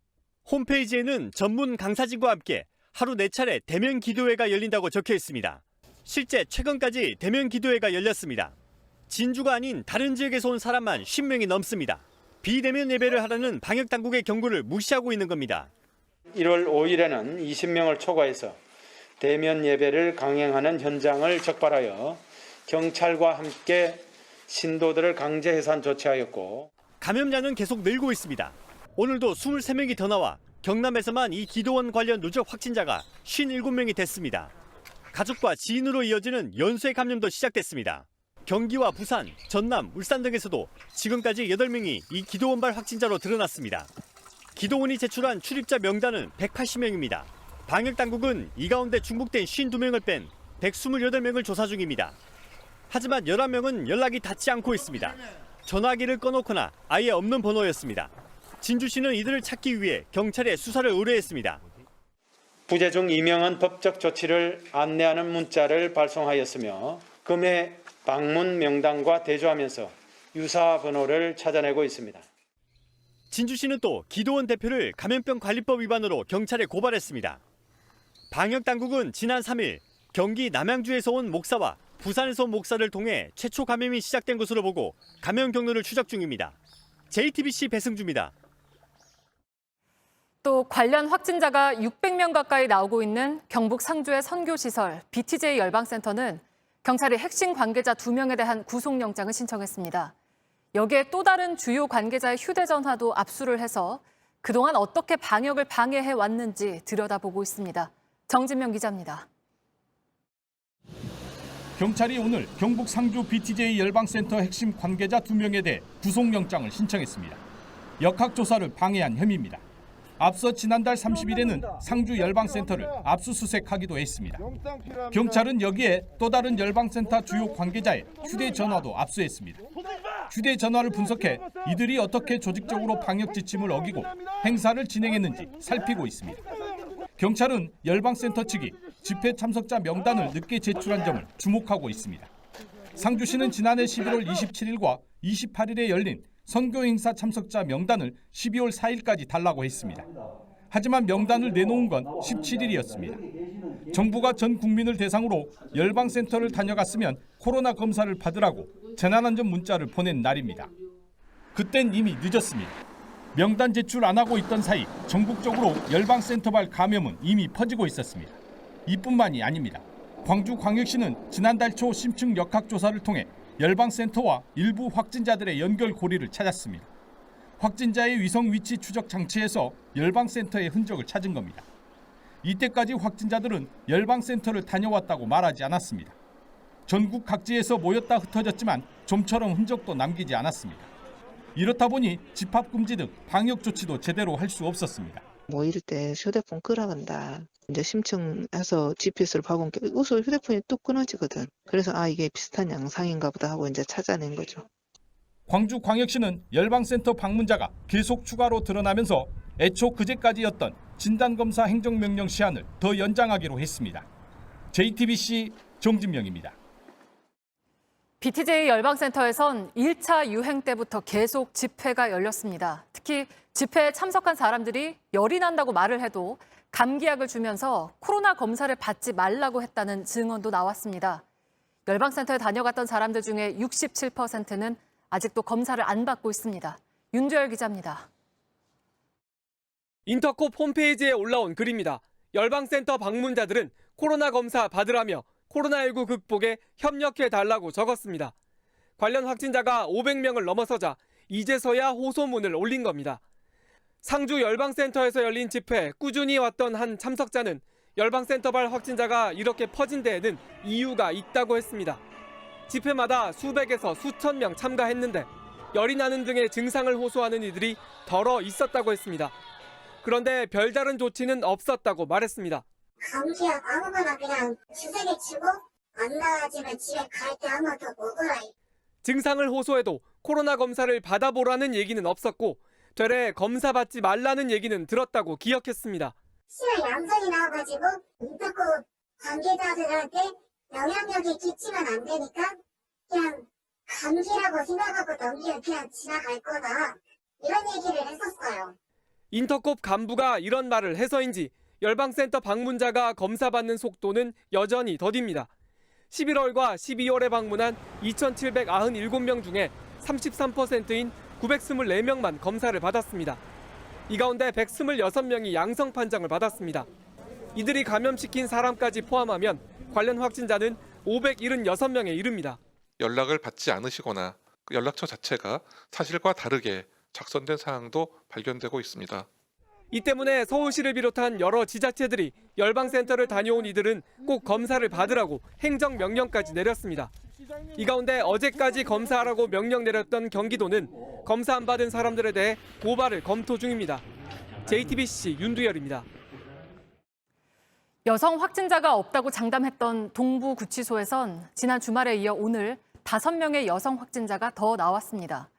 홈페이지에는 전문 강사진과 함께 하루 4차례 대면 기도회가 열린다고 적혀 있습니다. 실제 최근까지 대면 기도회가 열렸습니다. 진주가 아닌 다른 지역에서 온 사람만 10명이 넘습니다. 비대면 예배를 하라는 방역당국의 경고를 무시하고 있는 겁니다. 1월 5일에는 20명을 초과해서 대면 예배를 강행하는 현장을 적발하여 경찰과 함께 신도들을 강제 해산 조치하였고 감염자는 계속 늘고 있습니다. 오늘도 23명이 더 나와 경남에서만 이 기도원 관련 누적 확진자가 57명이 됐습니다. 가족과 지인으로 이어지는 연쇄 감염도 시작됐습니다. 경기와 부산, 전남, 울산 등에서도 지금까지 8명이 이 기도원발 확진자로 드러났습니다. 기도원이 제출한 출입자 명단은 180명입니다. 방역당국은 이 가운데 중복된 52명을 뺀 128명을 조사 중입니다. 하지만 11명은 연락이 닿지 않고 있습니다. 전화기를 꺼놓거나 아예 없는 번호였습니다. 진주시는 이들을 찾기 위해 경찰에 수사를 의뢰했습니다. 부재 중 2명은 법적 조치를 안내하는 문자를 발송하였으며 금해 방문 명단과 대조하면서 유사 번호를 찾아내고 있습니다. 진주시는 또 기도원 대표를 감염병 관리법 위반으로 경찰에 고발했습니다. 방역당국은 지난 3일 경기 남양주에서 온 목사와 부산에서 온 목사를 통해 최초 감염이 시작된 것으로 보고 감염 경로를 추적 중입니다. JTBC 배승주입니다. 또 관련 확진자가 600명 가까이 나오고 있는 경북 상주의 선교시설 BTJ 열방센터는 경찰이 핵심 관계자 2명에 대한 구속영장을 신청했습니다. 여기에 또 다른 주요 관계자의 휴대전화도 압수를 해서 그동안 어떻게 방역을 방해해 왔는지 들여다보고 있습니다. 정진명 기자입니다. 경찰이 오늘 경북 상주 BTJ 열방센터 핵심 관계자 2명에 대해 구속영장을 신청했습니다. 역학조사를 방해한 혐의입니다. 앞서 지난달 30일에는 상주 열방센터를 압수수색하기도 했습니다. 경찰은 여기에 또 다른 열방센터 주요 관계자의 휴대전화도 압수했습니다. 휴대전화를 분석해 이들이 어떻게 조직적으로 방역 지침을 어기고 행사를 진행했는지 살피고 있습니다. 경찰은 열방센터 측이 집회 참석자 명단을 늦게 제출한 점을 주목하고 있습니다. 상주시는 지난해 11월 27일과 28일에 열린 선교 행사 참석자 명단을 12월 4일까지 달라고 했습니다. 하지만 명단을 내놓은 건 17일이었습니다. 정부가 전 국민을 대상으로 열방센터를 다녀갔으면 코로나 검사를 받으라고 재난안전 문자를 보낸 날입니다. 그땐 이미 늦었습니다. 명단 제출 안 하고 있던 사이 전국적으로 열방센터발 감염은 이미 퍼지고 있었습니다. 이뿐만이 아닙니다. 광주광역시는 지난달 초 심층 역학조사를 통해 열방센터와 일부 확진자들의 연결고리를 찾았습니다. 확진자의 위성 위치 추적 장치에서 열방센터의 흔적을 찾은 겁니다. 이때까지 확진자들은 열방센터를 다녀왔다고 말하지 않았습니다. 전국 각지에서 모였다 흩어졌지만 좀처럼 흔적도 남기지 않았습니다. 이렇다 보니 집합금지 등 방역 조치도 제대로 할 수 없었습니다. 모일 때 휴대폰 끄라간다. 이제 심층에서 GPS를 봐보니까 우선 휴대폰이 뚝 끊어지거든. 그래서 이게 비슷한 양상인가 보다 하고 이제 찾아낸 거죠. 광주광역시는 열방센터 방문자가 계속 추가로 드러나면서 애초 그제까지였던 진단검사 행정명령 시한을 더 연장하기로 했습니다. JTBC 정진명입니다. BTJ 열방센터에선 1차 유행 때부터 계속 집회가 열렸습니다. 특히 집회에 참석한 사람들이 열이 난다고 말을 해도 감기약을 주면서 코로나 검사를 받지 말라고 했다는 증언도 나왔습니다. 열방센터에 다녀갔던 사람들 중에 67%는 아직도 검사를 안 받고 있습니다. 윤두열 기자입니다. 인터콥 홈페이지에 올라온 글입니다. 열방센터 방문자들은 코로나 검사 받으라며 코로나19 극복에 협력해달라고 적었습니다. 관련 확진자가 500명을 넘어서자 이제서야 호소문을 올린 겁니다. 상주 열방센터에서 열린 집회에 꾸준히 왔던 한 참석자는 열방센터발 확진자가 이렇게 퍼진 데에는 이유가 있다고 했습니다. 집회마다 수백에서 수천 명 참가했는데 열이 나는 등의 증상을 호소하는 이들이 덜어 있었다고 했습니다. 그런데 별다른 조치는 없었다고 말했습니다. 감기약 아무거나 그냥 주사기 치고 안 나아지면 집에 갈 때 아무나 더 먹어라. 증상을 호소해도 코로나 검사를 받아보라는 얘기는 없었고 되레 검사 받지 말라는 얘기는 들었다고 기억했습니다. 실내 양성이 나와가지고 인터콥 관계자들한테 영향력이 끼치면 안 되니까 그냥 감기라고 생각하고 넘기면 그냥 지나갈 거다. 이런 얘기를 했었어요. 인터콥 간부가 이런 말을 해서인지 열방센터 방문자가 검사받는 속도는 여전히 더딥니다. 11월과 12월에 방문한 2,797명 중에 33%인 924명만 검사를 받았습니다. 이 가운데 126명이 양성 판정을 받았습니다. 이들이 감염시킨 사람까지 포함하면 관련 확진자는 576명에 이릅니다. 연락을 받지 않으시거나 그 연락처 자체가 사실과 다르게 작성된 사항도 발견되고 있습니다. 이 때문에 서울시를 비롯한 여러 지자체들이 열방센터를 다녀온 이들은 꼭 검사를 받으라고 행정명령까지 내렸습니다. 이 가운데 어제까지 검사하라고 명령 내렸던 경기도는 검사 안 받은 사람들에 대해 고발을 검토 중입니다. JTBC 윤두열입니다. 여성 확진자가 없다고 장담했던 동부구치소에선 지난 주말에 이어 오늘 5명의 여성 확진자가 더 나왔습니다.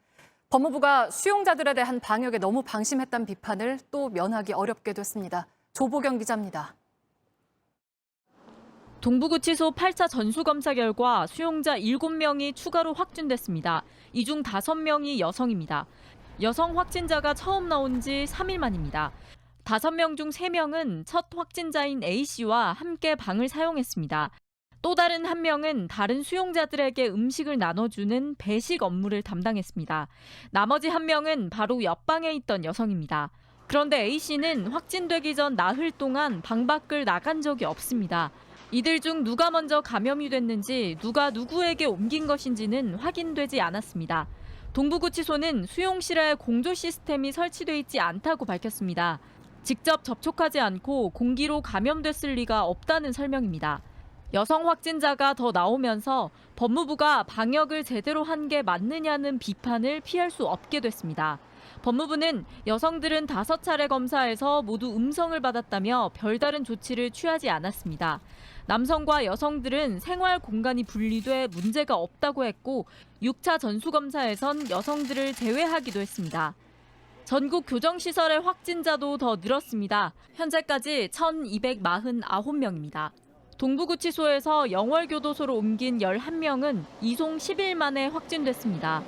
법무부가 수용자들에 대한 방역에 너무 방심했다는 비판을 또 면하기 어렵게 됐습니다. 조보경 기자입니다. 동부구치소 8차 전수검사 결과 수용자 7명이 추가로 확진됐습니다. 이 중 5명이 여성입니다. 여성 확진자가 처음 나온 지 3일 만입니다. 5명 중 3명은 첫 확진자인 A씨와 함께 방을 사용했습니다. 또 다른 1명은 다른 수용자들에게 음식을 나눠주는 배식 업무를 담당했습니다. 나머지 1명은 바로 옆방에 있던 여성입니다. 그런데 A씨는 확진되기 전 나흘 동안 방 밖을 나간 적이 없습니다. 이들 중 누가 먼저 감염이 됐는지 누가 누구에게 옮긴 것인지는 확인되지 않았습니다. 동부구치소는 수용실에 공조 시스템이 설치돼 있지 않다고 밝혔습니다. 직접 접촉하지 않고 공기로 감염됐을 리가 없다는 설명입니다. 여성 확진자가 더 나오면서 법무부가 방역을 제대로 한 게 맞느냐는 비판을 피할 수 없게 됐습니다. 법무부는 여성들은 5차례 검사에서 모두 음성을 받았다며 별다른 조치를 취하지 않았습니다. 남성과 여성들은 생활 공간이 분리돼 문제가 없다고 했고 6차 전수검사에선 여성들을 제외하기도 했습니다. 전국 교정시설의 확진자도 더 늘었습니다. 현재까지 1,249명입니다. 동부구치소에서 영월교도소로 옮긴 11명은 이송 10일 만에 확진됐습니다.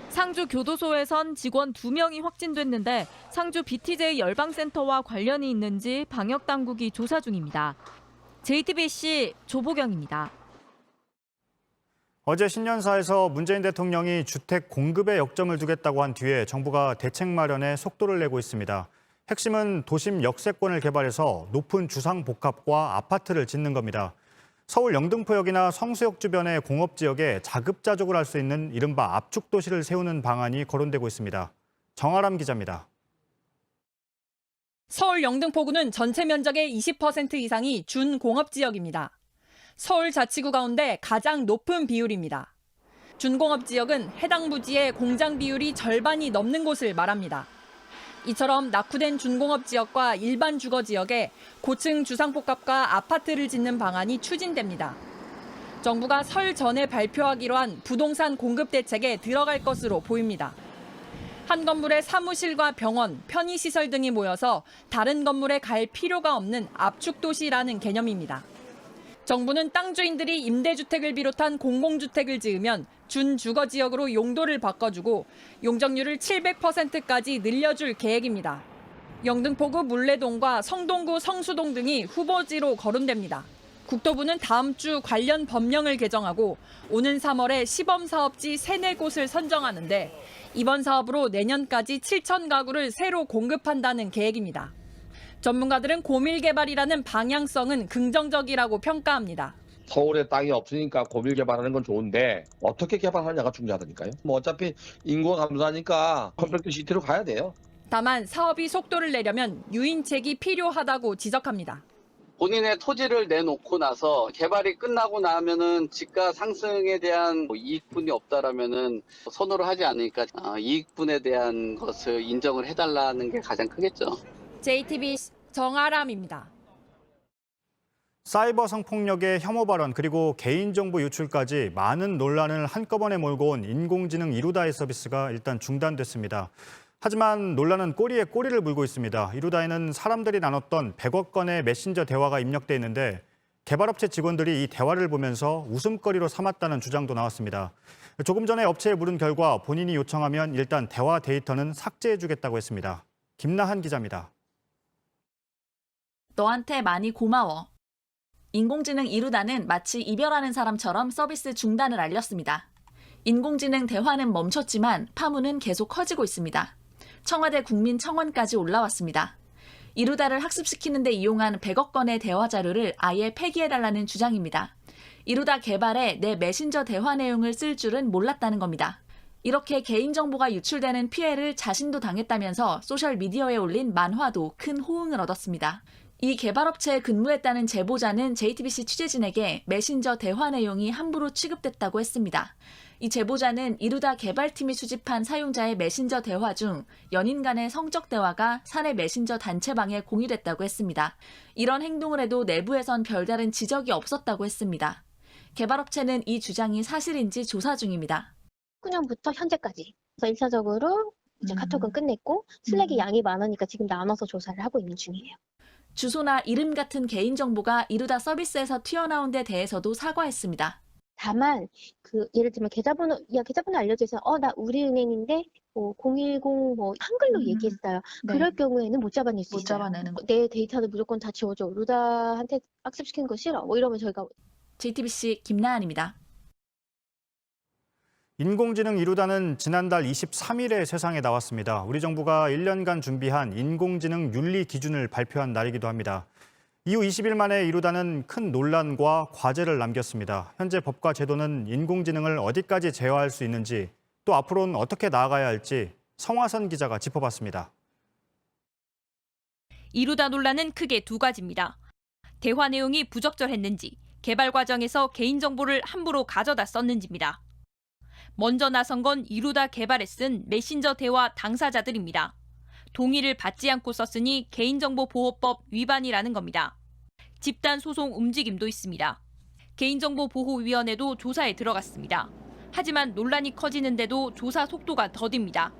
상주교도소에선 직원 2명이 확진됐는데 상주 BTJ 열방센터와 관련이 있는지 방역당국이 조사 중입니다. JTBC 조보경입니다. 어제 신년사에서 문재인 대통령이 주택 공급에 역점을 두겠다고 한 뒤에 정부가 대책 마련에 속도를 내고 있습니다. 핵심은 도심 역세권을 개발해서 높은 주상복합과 아파트를 짓는 겁니다. 서울 영등포역이나 성수역 주변의 공업지역에 자급자족을 할 수 있는 이른바 압축도시를 세우는 방안이 거론되고 있습니다. 정아람 기자입니다. 서울 영등포구는 전체 면적의 20% 이상이 준공업지역입니다. 서울 자치구 가운데 가장 높은 비율입니다. 준공업지역은 해당 부지의 공장 비율이 절반이 넘는 곳을 말합니다. 이처럼 낙후된 준공업지역과 일반 주거지역에 고층 주상복합과 아파트를 짓는 방안이 추진됩니다. 정부가 설 전에 발표하기로 한 부동산 공급 대책에 들어갈 것으로 보입니다. 한 건물에 사무실과 병원, 편의시설 등이 모여서 다른 건물에 갈 필요가 없는 압축도시라는 개념입니다. 정부는 땅 주인들이 임대주택을 비롯한 공공주택을 지으면 준주거지역으로 용도를 바꿔주고 용적률을 700%까지 늘려줄 계획입니다. 영등포구 물레동과 성동구 성수동 등이 후보지로 거론됩니다. 국토부는 다음 주 관련 법령을 개정하고 오는 3월에 시범사업지 3-4곳을 선정하는데 이번 사업으로 내년까지 7천 가구를 새로 공급한다는 계획입니다. 전문가들은 고밀개발이라는 방향성은 긍정적이라고 평가합니다. 서울에 땅이 없으니까 고밀 개발하는 건 좋은데 어떻게 개발하냐가 중요하다니까요. 어차피 인구가 감소하니까 컴팩트 시티로 가야 돼요. 다만 사업이 속도를 내려면 유인책이 필요하다고 지적합니다. 본인의 토지를 내놓고 나서 개발이 끝나고 나면은 집가 상승에 대한 이익분이 없다라면은 선호를 하지 않으니까 이익분에 대한 것을 인정을 해달라는 게 가장 크겠죠. JTBC 정아람입니다. 사이버 성폭력의 혐오 발언 그리고 개인정보 유출까지 많은 논란을 한꺼번에 몰고 온 인공지능 이루다의 서비스가 일단 중단됐습니다. 하지만 논란은 꼬리에 꼬리를 물고 있습니다. 이루다에는 사람들이 나눴던 100억 건의 메신저 대화가 입력돼 있는데 개발업체 직원들이 이 대화를 보면서 웃음거리로 삼았다는 주장도 나왔습니다. 조금 전에 업체에 물은 결과 본인이 요청하면 일단 대화 데이터는 삭제해주겠다고 했습니다. 김나한 기자입니다. 너한테 많이 고마워. 인공지능 이루다는 마치 이별하는 사람처럼 서비스 중단을 알렸습니다. 인공지능 대화는 멈췄지만 파문은 계속 커지고 있습니다. 청와대 국민청원까지 올라왔습니다. 이루다를 학습시키는 데 이용한 100억 건의 대화 자료를 아예 폐기해달라는 주장입니다. 이루다 개발에 내 메신저 대화 내용을 쓸 줄은 몰랐다는 겁니다. 이렇게 개인정보가 유출되는 피해를 자신도 당했다면서 소셜미디어에 올린 만화도 큰 호응을 얻었습니다. 이 개발업체에 근무했다는 제보자는 JTBC 취재진에게 메신저 대화 내용이 함부로 취급됐다고 했습니다. 이 제보자는 이루다 개발팀이 수집한 사용자의 메신저 대화 중 연인 간의 성적 대화가 사내 메신저 단체방에 공유됐다고 했습니다. 이런 행동을 해도 내부에선 별다른 지적이 없었다고 했습니다. 개발업체는 이 주장이 사실인지 조사 중입니다. 19년부터 현재까지. 그래서 1차적으로 이제 카톡은 끝냈고 슬랙이 양이 많으니까 지금 나눠서 조사를 하고 있는 중이에요. 주소나 이름 같은 개인정보가 이루다 서비스에서 튀어나온 데 대해서도 사과했습니다. 다만 예를 들면 계좌번호 알려져 있어서 나 우리은행인데 010 한글로 얘기했어요. 네. 그럴 경우에는 못 잡아낼 수 있어요. 잡아내는 내 데이터는 무조건 다 지워줘. 루다한테 학습시키는 거 싫어. 이러면 저희가 JTBC 김나한입니다. 인공지능 이루다는 지난달 23일에 세상에 나왔습니다. 우리 정부가 1년간 준비한 인공지능 윤리 기준을 발표한 날이기도 합니다. 이후 20일 만에 이루다는 큰 논란과 과제를 남겼습니다. 현재 법과 제도는 인공지능을 어디까지 제어할 수 있는지 또 앞으로는 어떻게 나아가야 할지 성화선 기자가 짚어봤습니다. 이루다 논란은 크게 두 가지입니다. 대화 내용이 부적절했는지, 개발 과정에서 개인정보를 함부로 가져다 썼는지입니다. 먼저 나선 건 이루다 개발에 쓴 메신저 대화 당사자들입니다. 동의를 받지 않고 썼으니 개인정보보호법 위반이라는 겁니다. 집단 소송 움직임도 있습니다. 개인정보보호위원회도 조사에 들어갔습니다. 하지만 논란이 커지는데도 조사 속도가 더딥니다.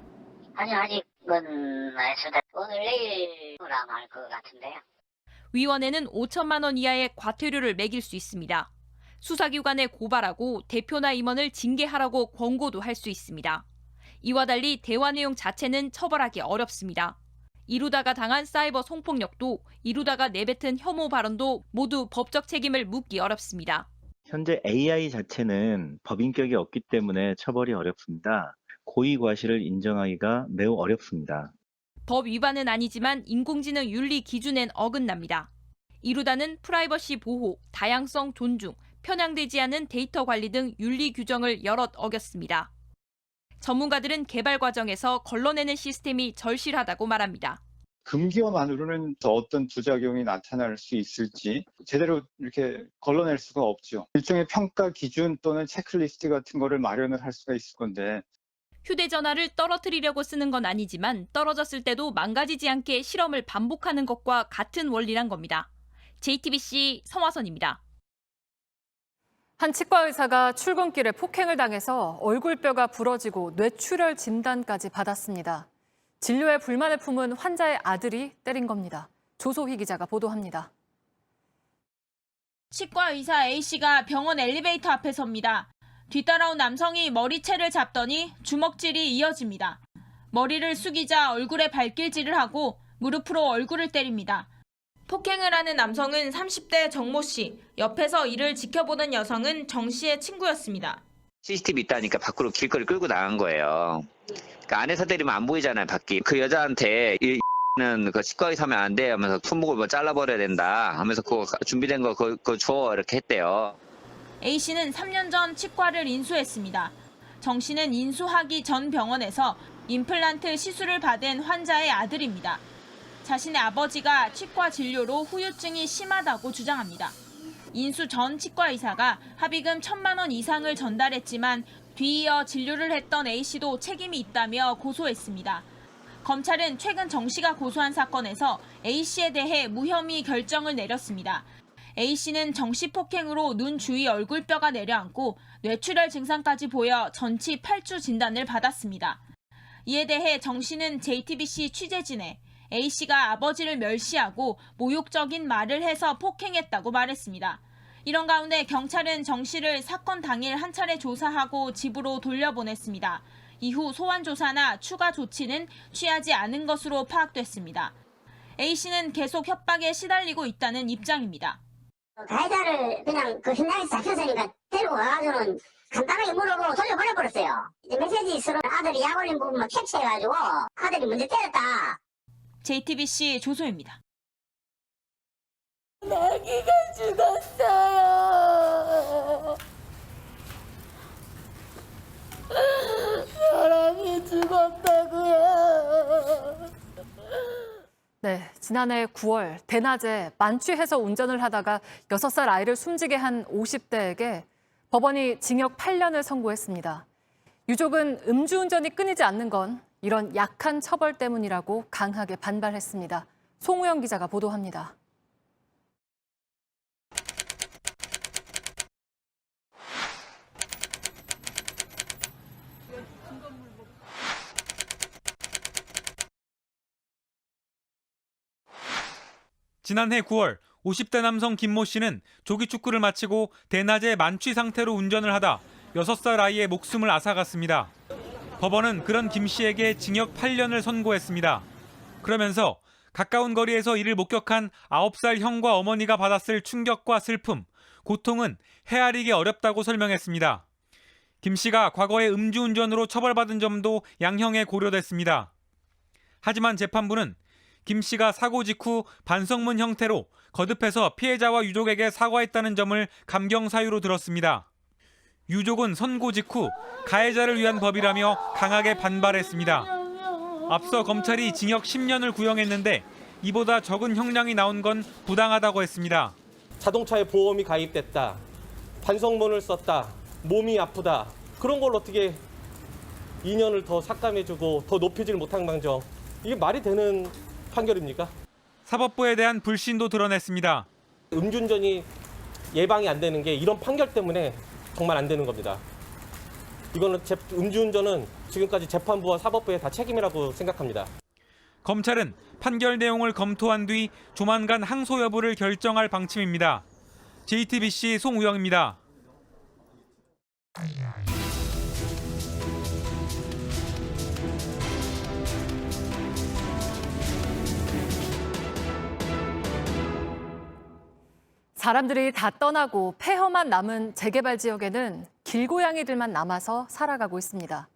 아직은 오늘 내일이라 할 것 같은데요. 위원회는 5천만 원 이하의 과태료를 매길 수 있습니다. 수사기관에 고발하고 대표나 임원을 징계하라고 권고도 할 수 있습니다. 이와 달리 대화 내용 자체는 처벌하기 어렵습니다. 이루다가 당한 사이버 성폭력도 이루다가 내뱉은 혐오 발언도 모두 법적 책임을 묻기 어렵습니다. 현재 AI 자체는 법인격이 없기 때문에 처벌이 어렵습니다. 고의 과실을 인정하기가 매우 어렵습니다. 법 위반은 아니지만 인공지능 윤리 기준엔 어긋납니다. 이루다는 프라이버시 보호, 다양성 존중, 편향되지 않은 데이터 관리 등 윤리 규정을 여럿 어겼습니다. 전문가들은 개발 과정에서 걸러내는 시스템이 절실하다고 말합니다. 금기어만으로는 어떤 부작용이 나타날 수 있을지 제대로 이렇게 걸러낼 수가 없죠. 일종의 평가 기준 또는 체크리스트 같은 거를 마련을 할 수가 있을 건데 휴대전화를 떨어뜨리려고 쓰는 건 아니지만 떨어졌을 때도 망가지지 않게 실험을 반복하는 것과 같은 원리란 겁니다. JTBC 성화선입니다. 한 치과 의사가 출근길에 폭행을 당해서 얼굴뼈가 부러지고 뇌출혈 진단까지 받았습니다. 진료에 불만을 품은 환자의 아들이 때린 겁니다. 조소희 기자가 보도합니다. 치과 의사 A씨가 병원 엘리베이터 앞에 섭니다. 뒤따라온 남성이 머리채를 잡더니 주먹질이 이어집니다. 머리를 숙이자 얼굴에 발길질을 하고 무릎으로 얼굴을 때립니다. 폭행을 하는 남성은 30대 정모 씨, 옆에서 이를 지켜보던 여성은 정 씨의 친구였습니다. CCTV 있다니까 밖으로 길거리 끌고 나간 거예요. 그러니까 안에서 때리면 안 보이잖아요, 밖이. 그 여자한테 는 그 치과 의사면 안 돼 하면서 손목을 뭐 잘라버려야 된다 하면서 그거 준비된 거 그거 줘 이렇게 했대요. A씨는 3년 전 치과를 인수했습니다. 정 씨는 인수하기 전 병원에서 임플란트 시술을 받은 환자의 아들입니다. 자신의 아버지가 치과 진료로 후유증이 심하다고 주장합니다. 인수 전 치과 의사가 합의금 1,000만 원 이상을 전달했지만 뒤이어 진료를 했던 A씨도 책임이 있다며 고소했습니다. 검찰은 최근 정 씨가 고소한 사건에서 A씨에 대해 무혐의 결정을 내렸습니다. A씨는 정 씨 폭행으로 눈 주위 얼굴뼈가 내려앉고 뇌출혈 증상까지 보여 전치 8주 진단을 받았습니다. 이에 대해 정 씨는 JTBC 취재진에 A씨가 아버지를 멸시하고 모욕적인 말을 해서 폭행했다고 말했습니다. 이런 가운데 경찰은 정 씨를 사건 당일 한 차례 조사하고 집으로 돌려보냈습니다. 이후 소환 조사나 추가 조치는 취하지 않은 것으로 파악됐습니다. A씨는 계속 협박에 시달리고 있다는 입장입니다. 가해자를 그냥 그 현장에서 잡혔으니까 데리고 가가지고는 간단하게 물어보고 돌려보내버렸어요. 이제 메시지 서로 아들이 약 올린 부분만 캡처해가지고 아들이 먼저 때렸다. JTBC 조소입니다. 아기가 죽었어요. 사랑이 죽었다고요. 네, 지난해 9월 대낮에 만취해서 운전을 하다가 6살 아이를 숨지게 한 50대에게 법원이 징역 8년을 선고했습니다. 유족은 음주운전이 끊이지 않는 건 이런 약한 처벌 때문이라고 강하게 반발했습니다. 송우영 기자가 보도합니다. 지난해 9월 50대 남성 김모 씨는 조기축구를 마치고 대낮에 만취 상태로 운전을 하다 6살 아이의 목숨을 앗아갔습니다. 법원은 그런 김 씨에게 징역 8년을 선고했습니다. 그러면서 가까운 거리에서 이를 목격한 9살 형과 어머니가 받았을 충격과 슬픔, 고통은 헤아리기 어렵다고 설명했습니다. 김 씨가 과거에 음주운전으로 처벌받은 점도 양형에 고려됐습니다. 하지만 재판부는 김 씨가 사고 직후 반성문 형태로 거듭해서 피해자와 유족에게 사과했다는 점을 감경 사유로 들었습니다. 유족은 선고 직후 가해자를 위한 법이라며 강하게 반발했습니다. 앞서 검찰이 징역 10년을 구형했는데 이보다 적은 형량이 나온 건 부당하다고 했습니다. 자동차에 보험이 가입됐다, 반성문을 썼다, 몸이 아프다, 그런 걸 어떻게 2년을 더 삭감해주고 더 높이질 못한 망정, 이게 말이 되는 판결입니까? 사법부에 대한 불신도 드러냈습니다. 음주운전이 예방이 안 되는 게 이런 판결 때문에 정말 안 되는 겁니다. 이거는 음주운전은 지금까지 재판부와 사법부의 다 책임이라고 생각합니다. 검찰은 판결 내용을 검토한 뒤 조만간 항소 여부를 결정할 방침입니다. JTBC 송우영입니다. 사람들이 다 떠나고 폐허만 남은 재개발 지역에는 길고양이들만 남아서 살아가고 있습니다.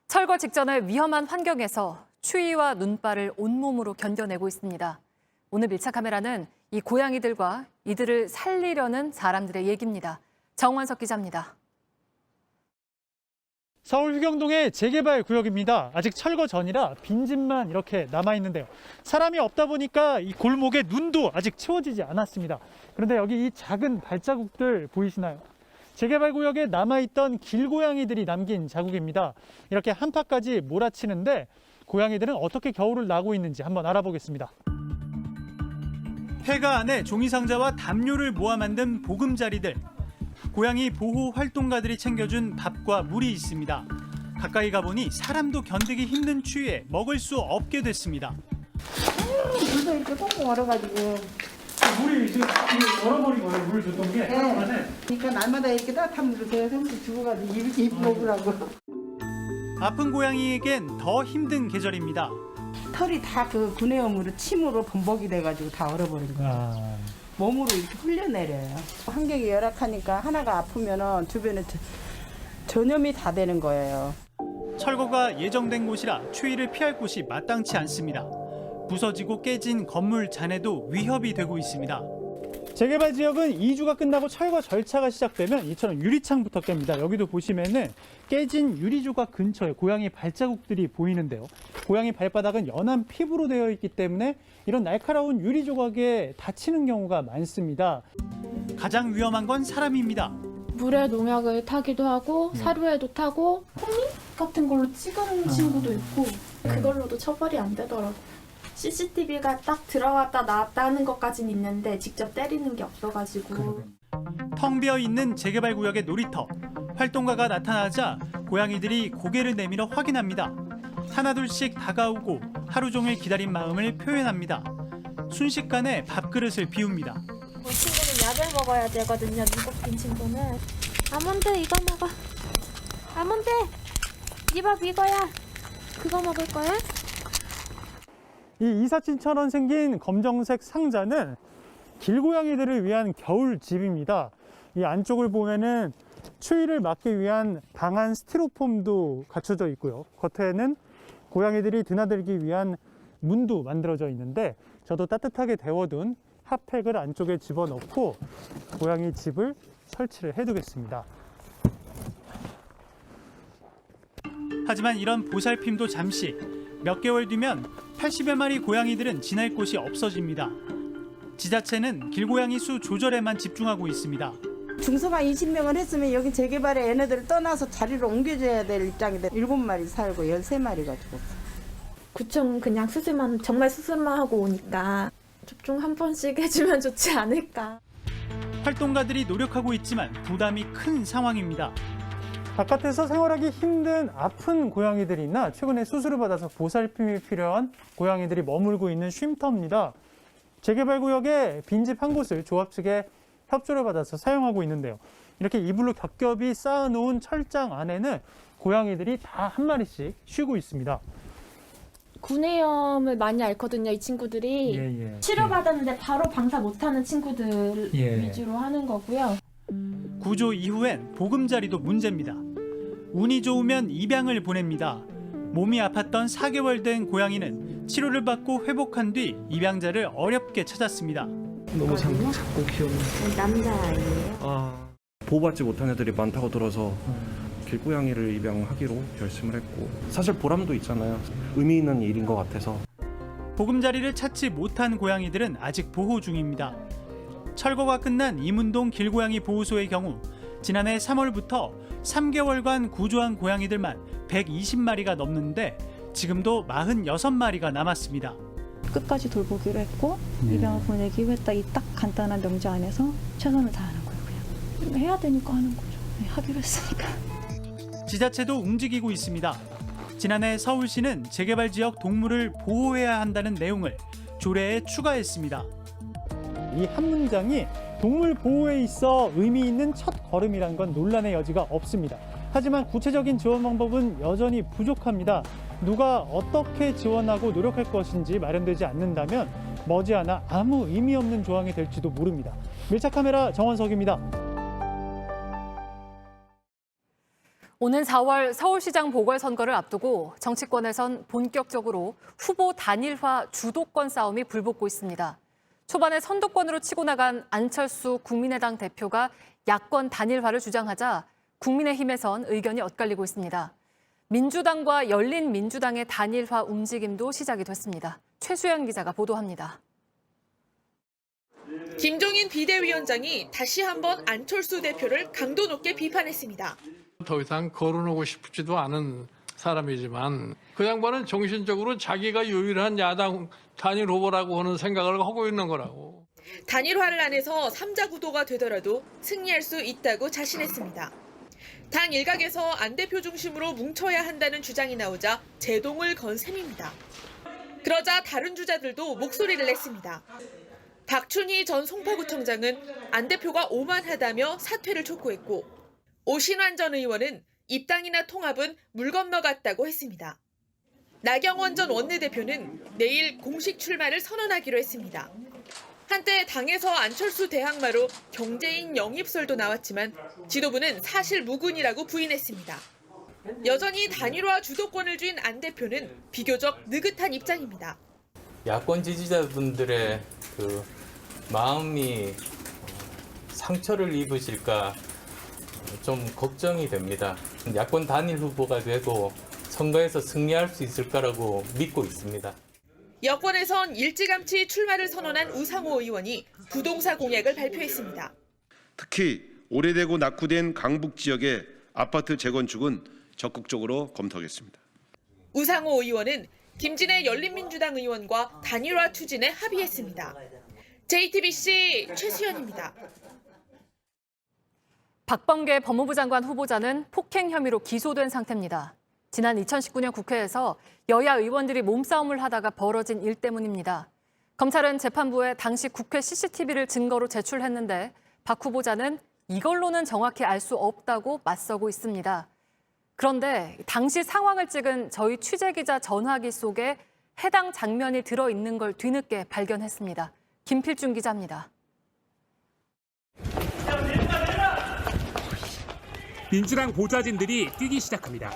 철거 직전의 위험한 환경에서 추위와 눈발을 온몸으로 견뎌내고 있습니다. 오늘 밀착 카메라는 이 고양이들과 이들을 살리려는 사람들의 얘기입니다. 정원석 기자입니다. 서울 휴경동의 재개발 구역입니다. 아직 철거 전이라 빈집만 이렇게 남아있는데요. 사람이 없다 보니까 이 골목에 눈도 아직 채워지지 않았습니다. 그런데 여기 이 작은 발자국들 보이시나요? 재개발 구역에 남아있던 길고양이들이 남긴 자국입니다. 이렇게 한파까지 몰아치는데 고양이들은 어떻게 겨울을 나고 있는지 한번 알아보겠습니다. 폐가 안에 종이상자와 담요를 모아 만든 보금자리들. 고양이 보호 활동가들이 챙겨준 밥과 물이 있습니다. 가까이 가보니 사람도 견디기 힘든 추위에 먹을 수 없게 됐습니다. 물도 이렇게 꽁꽁 얼어가지고. 물이 얼어버린 거예요, 물 줬던 게? 네. 그러니까 날마다 이렇게 따뜻한 물을 제가 생수 주고가지고 입 먹으라고. 아픈 고양이에겐 더 힘든 계절입니다. 털이 다 그 구내염으로 침으로 범벅이 돼가지고 다 얼어버린 거예요. 몸으로 이렇게 흘려내려요. 환경이 열악하니까 하나가 아프면은 주변에 전염이 다 되는 거예요. 철거가 예정된 곳이라 추위를 피할 곳이 마땅치 않습니다. 부서지고 깨진 건물 잔해도 위협이 되고 있습니다. 재개발 지역은 2주가 끝나고 철거 절차가 시작되면 이처럼 유리창부터 깹니다. 여기도 보시면은 깨진 유리조각 근처에 고양이 발자국들이 보이는데요. 고양이 발바닥은 연한 피부로 되어 있기 때문에 이런 날카로운 유리 조각에 다치는 경우가 많습니다. 가장 위험한 건 사람입니다. 물에 농약을 타기도 하고 사료에도 타고 콩잎 같은 걸로 찍은 친구도 있고 그걸로도 처벌이 안 되더라고. CCTV가 딱 들어갔다 나왔다 하는 것까진 있는데 직접 때리는 게 없어가지고. 텅 비어 있는 재개발 구역의 놀이터. 활동가가 나타나자 고양이들이 고개를 내밀어 확인합니다. 하나둘씩 다가오고 하루 종일 기다린 마음을 표현합니다. 순식간에 밥그릇을 비웁니다. 이 친구는 약을 먹어야 되거든요. 눈곱 낀 친구는. 아몬드 이거 먹어. 아몬드 네 밥 이거야. 그거 먹을 거야? 이 이삿짐처럼 생긴 검정색 상자는 길고양이들을 위한 겨울집입니다. 이 안쪽을 보면은 추위를 막기 위한 강한 스티로폼도 갖춰져 있고요. 겉에는 고양이들이 드나들기 위한 문도 만들어져 있는데 저도 따뜻하게 데워둔 핫팩을 안쪽에 집어넣고 고양이 집을 설치를 해두겠습니다. 하지만 이런 보살핌도 잠시. 몇 개월 뒤면 80여 마리 고양이들은 지낼 곳이 없어집니다. 지자체는 길고양이 수 조절에만 집중하고 있습니다. 중소가 20명을 했으면 여기 재개발에 얘네들을 떠나서 자리를 옮겨줘야 될 입장인데 7마리 살고 13마리가 죽었어. 구청 그냥 정말 수술만 하고 오니까 접종 한 번씩 해주면 좋지 않을까. 활동가들이 노력하고 있지만 부담이 큰 상황입니다. 바깥에서 생활하기 힘든 아픈 고양이들이나 최근에 수술을 받아서 보살핌이 필요한 고양이들이 머물고 있는 쉼터입니다. 재개발 구역에 빈집 한 곳을 조합 측에 협조를 받아서 사용하고 있는데요. 이렇게 이불로 겹겹이 쌓아놓은 철장 안에는 고양이들이 다 한 마리씩 쉬고 있습니다. 구내염을 많이 앓거든요, 이 친구들이. 치료받았는데 바로 방사 못하는 친구들 위주로 하는 거고요. 구조 이후엔 보금자리도 문제입니다. 운이 좋으면 입양을 보냅니다. 몸이 아팠던 4개월 된 고양이는 치료를 받고 회복한 뒤 입양자를 어렵게 찾았습니다. 너무 작고 귀여운 남자아이예요. 보호받지 못한 애들이 많다고 들어서 길고양이를 입양하기로 결심을 했고 사실 보람도 있잖아요. 의미 있는 일인 것 같아서. 보금자리를 찾지 못한 고양이들은 아직 보호 중입니다. 철거가 끝난 이문동 길고양이 보호소의 경우 지난해 3월부터 3개월간 구조한 고양이들만 120마리가 넘는데 지금도 46마리가 남았습니다. 끝까지 돌보기로 했고 입양을 보내기로 했다. 이 딱 간단한 명제 안에서 최선을 다하는 거예요. 그냥 해야 되니까 하는 거죠. 네, 하기로 했으니까. 지자체도 움직이고 있습니다. 지난해 서울시는 재개발 지역 동물을 보호해야 한다는 내용을 조례에 추가했습니다. 이 한 문장이 동물 보호에 있어 의미 있는 첫 걸음이란 건 논란의 여지가 없습니다. 하지만 구체적인 지원 방법은 여전히 부족합니다. 누가 어떻게 지원하고 노력할 것인지 마련되지 않는다면 머지않아 아무 의미 없는 조항이 될지도 모릅니다. 밀착카메라 정원석입니다. 오는 4월 서울시장 보궐선거를 앞두고 정치권에선 본격적으로 후보 단일화 주도권 싸움이 불붙고 있습니다. 초반에 선두권으로 치고 나간 안철수 국민의당 대표가 야권 단일화를 주장하자 국민의힘에선 의견이 엇갈리고 있습니다. 민주당과 열린민주당의 단일화 움직임도 시작이 됐습니다. 최수연 기자가 보도합니다. 김종인 비대위원장이 다시 한번 안철수 대표를 강도 높게 비판했습니다. 더 이상 거론하고 싶지도 않은 사람이지만 그 양반은 정신적으로 자기가 유일한 야당 단일 후보라고 하는 생각을 하고 있는 거라고. 단일화를 안 해서 3자 구도가 되더라도 승리할 수 있다고 자신했습니다. 당 일각에서 안 대표 중심으로 뭉쳐야 한다는 주장이 나오자 제동을 건 셈입니다. 그러자 다른 주자들도 목소리를 냈습니다. 박춘희 전 송파구청장은 안 대표가 오만하다며 사퇴를 촉구했고 오신환 전 의원은 입당이나 통합은 물 건너갔다고 했습니다. 나경원 전 원내대표는 내일 공식 출마를 선언하기로 했습니다. 한때 당에서 안철수 대항마로 경제인 영입설도 나왔지만 지도부는 사실 무근이라고 부인했습니다. 여전히 단일화 주도권을 쥔 안 대표는 비교적 느긋한 입장입니다. 야권 지지자분들의 그 마음이 상처를 입으실까 좀 걱정이 됩니다. 야권 단일 후보가 되고 선거에서 승리할 수 있을까라고 믿고 있습니다. 여권에선 일찌감치 출마를 선언한 우상호 의원이 부동산 공약을 발표했습니다. 특히 오래되고 낙후된 강북 지역의 아파트 재건축은 적극적으로 검토하겠습니다. 우상호 의원은 김진애 열린민주당 의원과 단일화 추진에 합의했습니다. JTBC 최수연입니다. 박범계 법무부 장관 후보자는 폭행 혐의로 기소된 상태입니다. 지난 2019년 국회에서 여야 의원들이 몸싸움을 하다가 벌어진 일 때문입니다. 검찰은 재판부에 당시 국회 CCTV를 증거로 제출했는데 박 후보자는 이걸로는 정확히 알 수 없다고 맞서고 있습니다. 그런데 당시 상황을 찍은 저희 취재기자 전화기 속에 해당 장면이 들어있는 걸 뒤늦게 발견했습니다. 김필중 기자입니다. 민주당 보좌진들이 뛰기 시작합니다.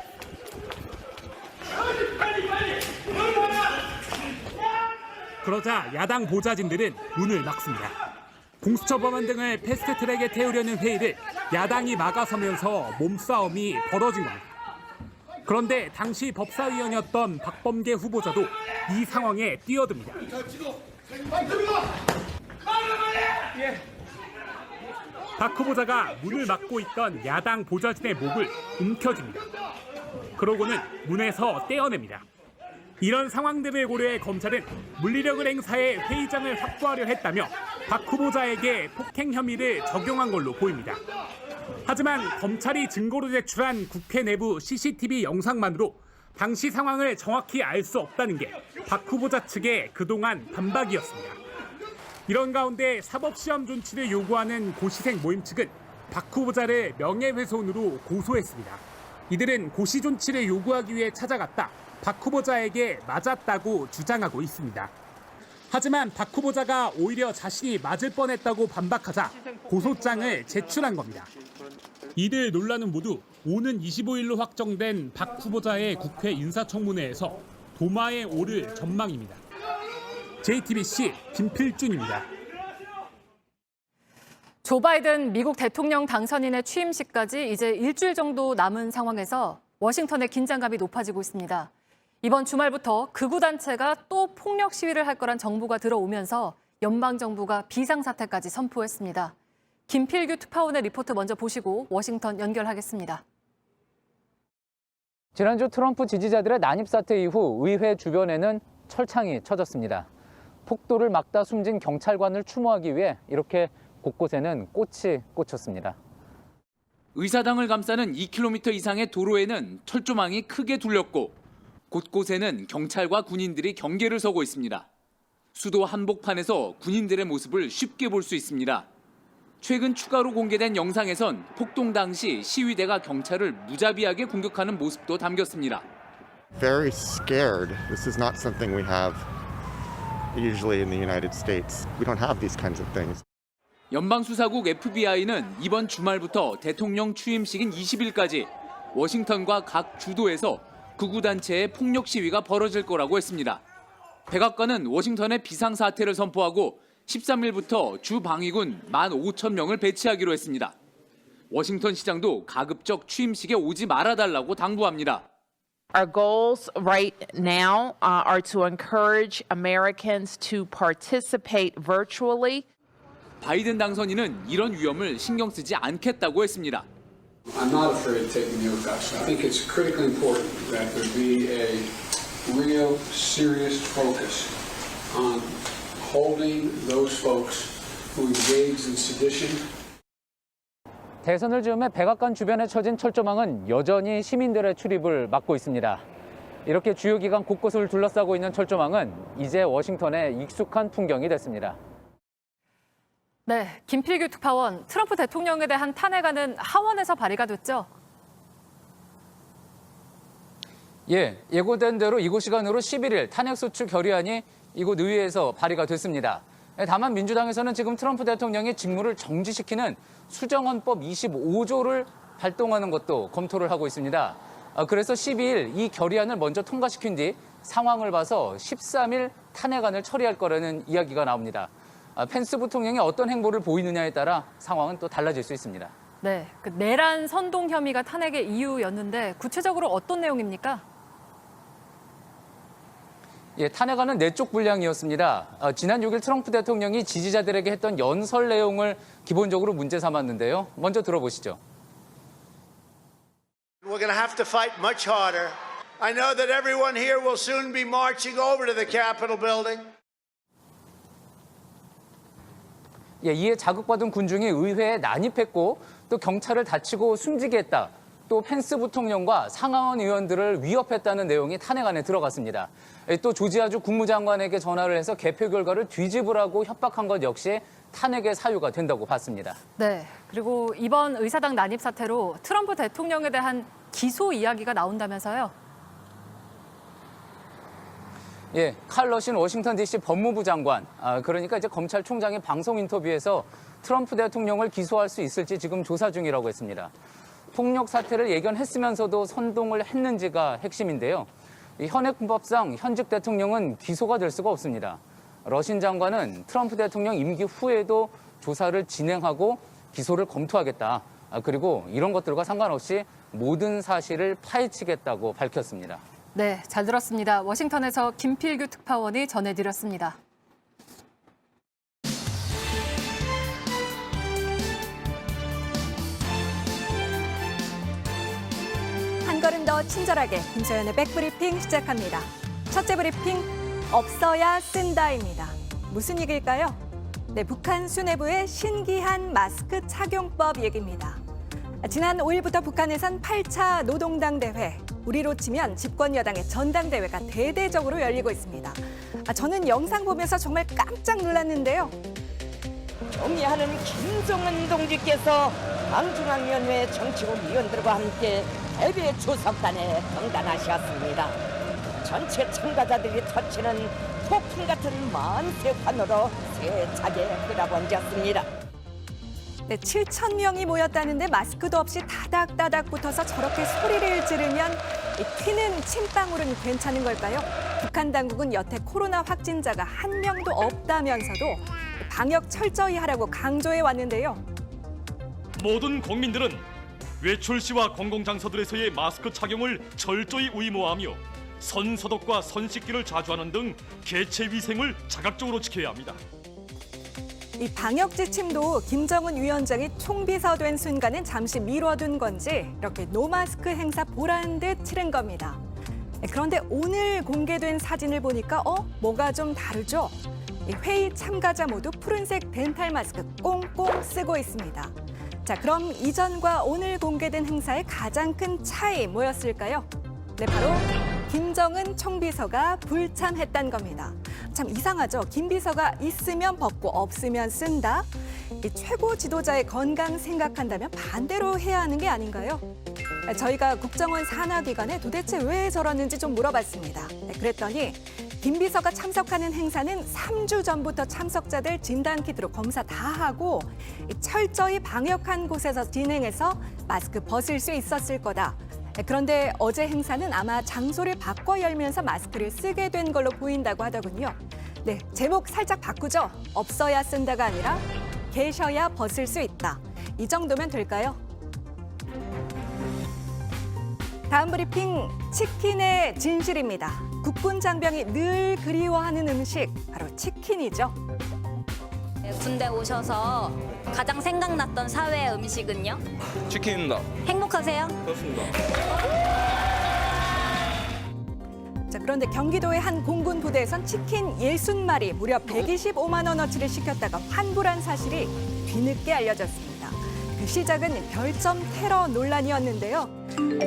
그러자 야당 보좌진들은 문을 막습니다. 공수처 법안 등을 패스트트랙에 태우려는 회의를 야당이 막아서면서 몸싸움이 벌어진 겁니다. 그런데 당시 법사위원이었던 박범계 후보자도 이 상황에 뛰어듭니다. 박 후보자가 문을 막고 있던 야당 보좌진의 목을 움켜쥡니다. 그러고는 문에서 떼어냅니다. 이런 상황들을 고려해 검찰은 물리력을 행사해 회의장을 확보하려 했다며 박 후보자에게 폭행 혐의를 적용한 걸로 보입니다. 하지만 검찰이 증거로 제출한 국회 내부 CCTV 영상만으로 당시 상황을 정확히 알 수 없다는 게 박 후보자 측의 그동안 반박이었습니다. 이런 가운데 사법시험 존치를 요구하는 고시생 모임 측은 박 후보자를 명예훼손으로 고소했습니다. 이들은 고시 존치를 요구하기 위해 찾아갔다 박 후보자에게 맞았다고 주장하고 있습니다. 하지만 박 후보자가 오히려 자신이 맞을 뻔했다고 반박하자 고소장을 제출한 겁니다. 이들 논란은 모두 오는 25일로 확정된 박 후보자의 국회 인사청문회에서 도마에 오를 전망입니다. JTBC 김필준입니다. 조 바이든 미국 대통령 당선인의 취임식까지 이제 일주일 정도 남은 상황에서 워싱턴의 긴장감이 높아지고 있습니다. 이번 주말부터 극우 단체가 또 폭력 시위를 할 거란 정보가 들어오면서 연방정부가 비상사태까지 선포했습니다. 김필규 특파원의 리포트 먼저 보시고 워싱턴 연결하겠습니다. 지난주 트럼프 지지자들의 난입 사태 이후 의회 주변에는 철창이 쳐졌습니다. 폭도를 막다 숨진 경찰관을 추모하기 위해 이렇게 곳곳에는 꽃이 꽂혔습니다. 의사당을 감싸는 2km 이상의 도로에는 철조망이 크게 둘렸고 곳곳에는 경찰과 군인들이 경계를 서고 있습니다. 수도 한복판에서 군인들의 모습을 쉽게 볼 수 있습니다. 최근 추가로 공개된 영상에선 폭동 당시 시위대가 경찰을 무자비하게 공격하는 모습도 담겼습니다. Very scared. This is not something we have usually in the United States. We don't have these kinds of things. 연방수사국 FBI는 이번 주말부터 대통령 취임식인 20일까지 워싱턴과 각 주도에서 극우단체의 폭력 시위가 벌어질 거라고 했습니다. 백악관은 워싱턴에 비상사태를 선포하고 13일부터 주 방위군 15,000명을 배치하기로 했습니다. 워싱턴 시장도 가급적 취임식에 오지 말아달라고 당부합니다. Our goals right now are to encourage Americans to participate virtually. 바이든 당선인은 이런 위험을 신경 쓰지 않겠다고 했습니다. I'm not afraid of taking the oath. I think it's critically important that there be a real serious focus on holding those folks who engage in sedition. 대선을 즈음해 백악관 주변에 쳐진 철조망은 여전히 시민들의 출입을 막고 있습니다. 이렇게 주요 기관 곳곳을 둘러싸고 있는 철조망은 이제 워싱턴의 익숙한 풍경이 됐습니다. 네, 김필규 특파원, 트럼프 대통령에 대한 탄핵안은 하원에서 발의가 됐죠? 예, 예고된 대로 이곳 시간으로 11일 탄핵소추 결의안이 이곳 의회에서 발의가 됐습니다. 다만 민주당에서는 지금 트럼프 대통령의 직무를 정지시키는 수정헌법 25조를 발동하는 것도 검토를 하고 있습니다. 그래서 12일 이 결의안을 먼저 통과시킨 뒤 상황을 봐서 13일 탄핵안을 처리할 거라는 이야기가 나옵니다. 펜스 부통령이 어떤 행보를 보이느냐에 따라 상황은 또 달라질 수 있습니다. 네, 그 내란 선동 혐의가 탄핵의 이유였는데 구체적으로 어떤 내용입니까? 예, 탄핵안은 내적 분량이었습니다. 지난 6일 트럼프 대통령이 지지자들에게 했던 연설 내용을 기본적으로 문제 삼았는데요. 먼저 들어보시죠. We're going to have to fight much harder. I know that everyone here will soon be marching over to the Capitol building. 예, 이에 자극받은 군중이 의회에 난입했고 또 경찰을 다치고 숨지게 했다. 또 펜스 부통령과 상하원 의원들을 위협했다는 내용이 탄핵안에 들어갔습니다. 또 조지아주 국무장관에게 전화를 해서 개표 결과를 뒤집으라고 협박한 것 역시 탄핵의 사유가 된다고 봤습니다. 네, 그리고 이번 의사당 난입 사태로 트럼프 대통령에 대한 기소 이야기가 나온다면서요? 예, 칼 러신 워싱턴 DC 법무부 장관, 그러니까 이제 검찰총장이 방송 인터뷰에서 트럼프 대통령을 기소할 수 있을지 지금 조사 중이라고 했습니다. 폭력 사태를 예견했으면서도 선동을 했는지가 핵심인데요. 현행법상 현직 대통령은 기소가 될 수가 없습니다. 러신 장관은 트럼프 대통령 임기 후에도 조사를 진행하고 기소를 검토하겠다. 그리고 이런 것들과 상관없이 모든 사실을 파헤치겠다고 밝혔습니다. 네, 잘 들었습니다. 워싱턴에서 김필규 특파원이 전해드렸습니다. 한 걸음 더 친절하게 김소연의 백브리핑 시작합니다. 첫째 브리핑, 없어야 쓴다입니다. 무슨 얘기일까요? 네, 북한 수뇌부의 신기한 마스크 착용법 얘기입니다. 지난 5일부터 북한에선 8차 노동당 대회, 우리로 치면 집권 여당의 전당대회가 대대적으로 열리고 있습니다. 저는 영상 보면서 정말 깜짝 놀랐는데요. 정리하는 김정은 동지께서 방중앙위원회 정치국 위원들과 함께 대회 주석단에 등단하셨습니다. 전체 참가자들이 터치는 폭풍 같은 만세 환호로 세차게 흘러번졌습니다. 네, 7,000명이 모였다는데 마스크도 없이 다닥다닥 붙어서 저렇게 소리를 지르면 튀는 침방울은 괜찮은 걸까요? 북한 당국은 여태 코로나 확진자가 한 명도 없다면서도 방역 철저히 하라고 강조해 왔는데요. 모든 국민들은 외출 시와 공공장소들에서의 마스크 착용을 철저히 의무화하며 손소독과 손 씻기를 자주 하는 등 개체 위생을 자각적으로 지켜야 합니다. 이 방역 지침도 김정은 위원장이 총비서된 순간은 잠시 미뤄둔 건지 이렇게 노마스크 행사 보란 듯 치른 겁니다. 그런데 오늘 공개된 사진을 보니까 뭐가 좀 다르죠? 이 회의 참가자 모두 푸른색 덴탈 마스크 꽁꽁 쓰고 있습니다. 자, 그럼 이전과 오늘 공개된 행사의 가장 큰 차이 뭐였을까요? 네, 바로 김정은 총비서가 불참했다는 겁니다. 참 이상하죠? 김 비서가 있으면 벗고 없으면 쓴다? 이 최고 지도자의 건강 생각한다면 반대로 해야 하는 게 아닌가요? 저희가 국정원 산하기관에 도대체 왜 저러는지 좀 물어봤습니다. 그랬더니 김 비서가 참석하는 행사는 3주 전부터 참석자들 진단키트로 검사 다 하고 철저히 방역한 곳에서 진행해서 마스크 벗을 수 있었을 거다. 그런데 어제 행사는 아마 장소를 바꿔 열면서 마스크를 쓰게 된 걸로 보인다고 하더군요. 네, 제목 살짝 바꾸죠. 없어야 쓴다가 아니라 계셔야 벗을 수 있다. 이 정도면 될까요? 다음 브리핑, 치킨의 진실입니다. 국군 장병이 늘 그리워하는 음식, 바로 치킨이죠. 군대 오셔서 가장 생각났던 사회 음식은요? 치킨입니다. 행복하세요? 그렇습니다. 자, 그런데 경기도의 한 공군 부대에선 치킨 60마리 무려 125만 원어치를 시켰다가 환불한 사실이 뒤늦게 알려졌습니다. 그 시작은 별점 테러 논란이었는데요.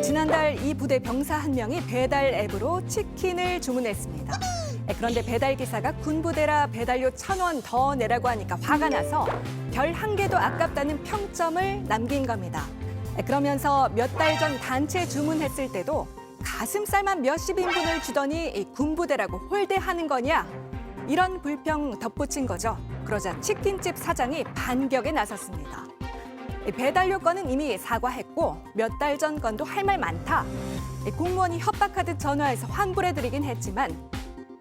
지난달 이 부대 병사 한 명이 배달 앱으로 치킨을 주문했습니다. 그런데 배달 기사가 군부대라 배달료 1,000원 더 내라고 하니까 화가 나서 별 한 개도 아깝다는 평점을 남긴 겁니다. 그러면서 몇 달 전 단체 주문했을 때도 가슴살만 몇십 인분을 주더니 이 군부대라고 홀대하는 거냐? 이런 불평 덧붙인 거죠. 그러자 치킨집 사장이 반격에 나섰습니다. 배달료 건은 이미 사과했고 몇 달 전 건도 할 말 많다. 공무원이 협박하듯 전화해서 환불해드리긴 했지만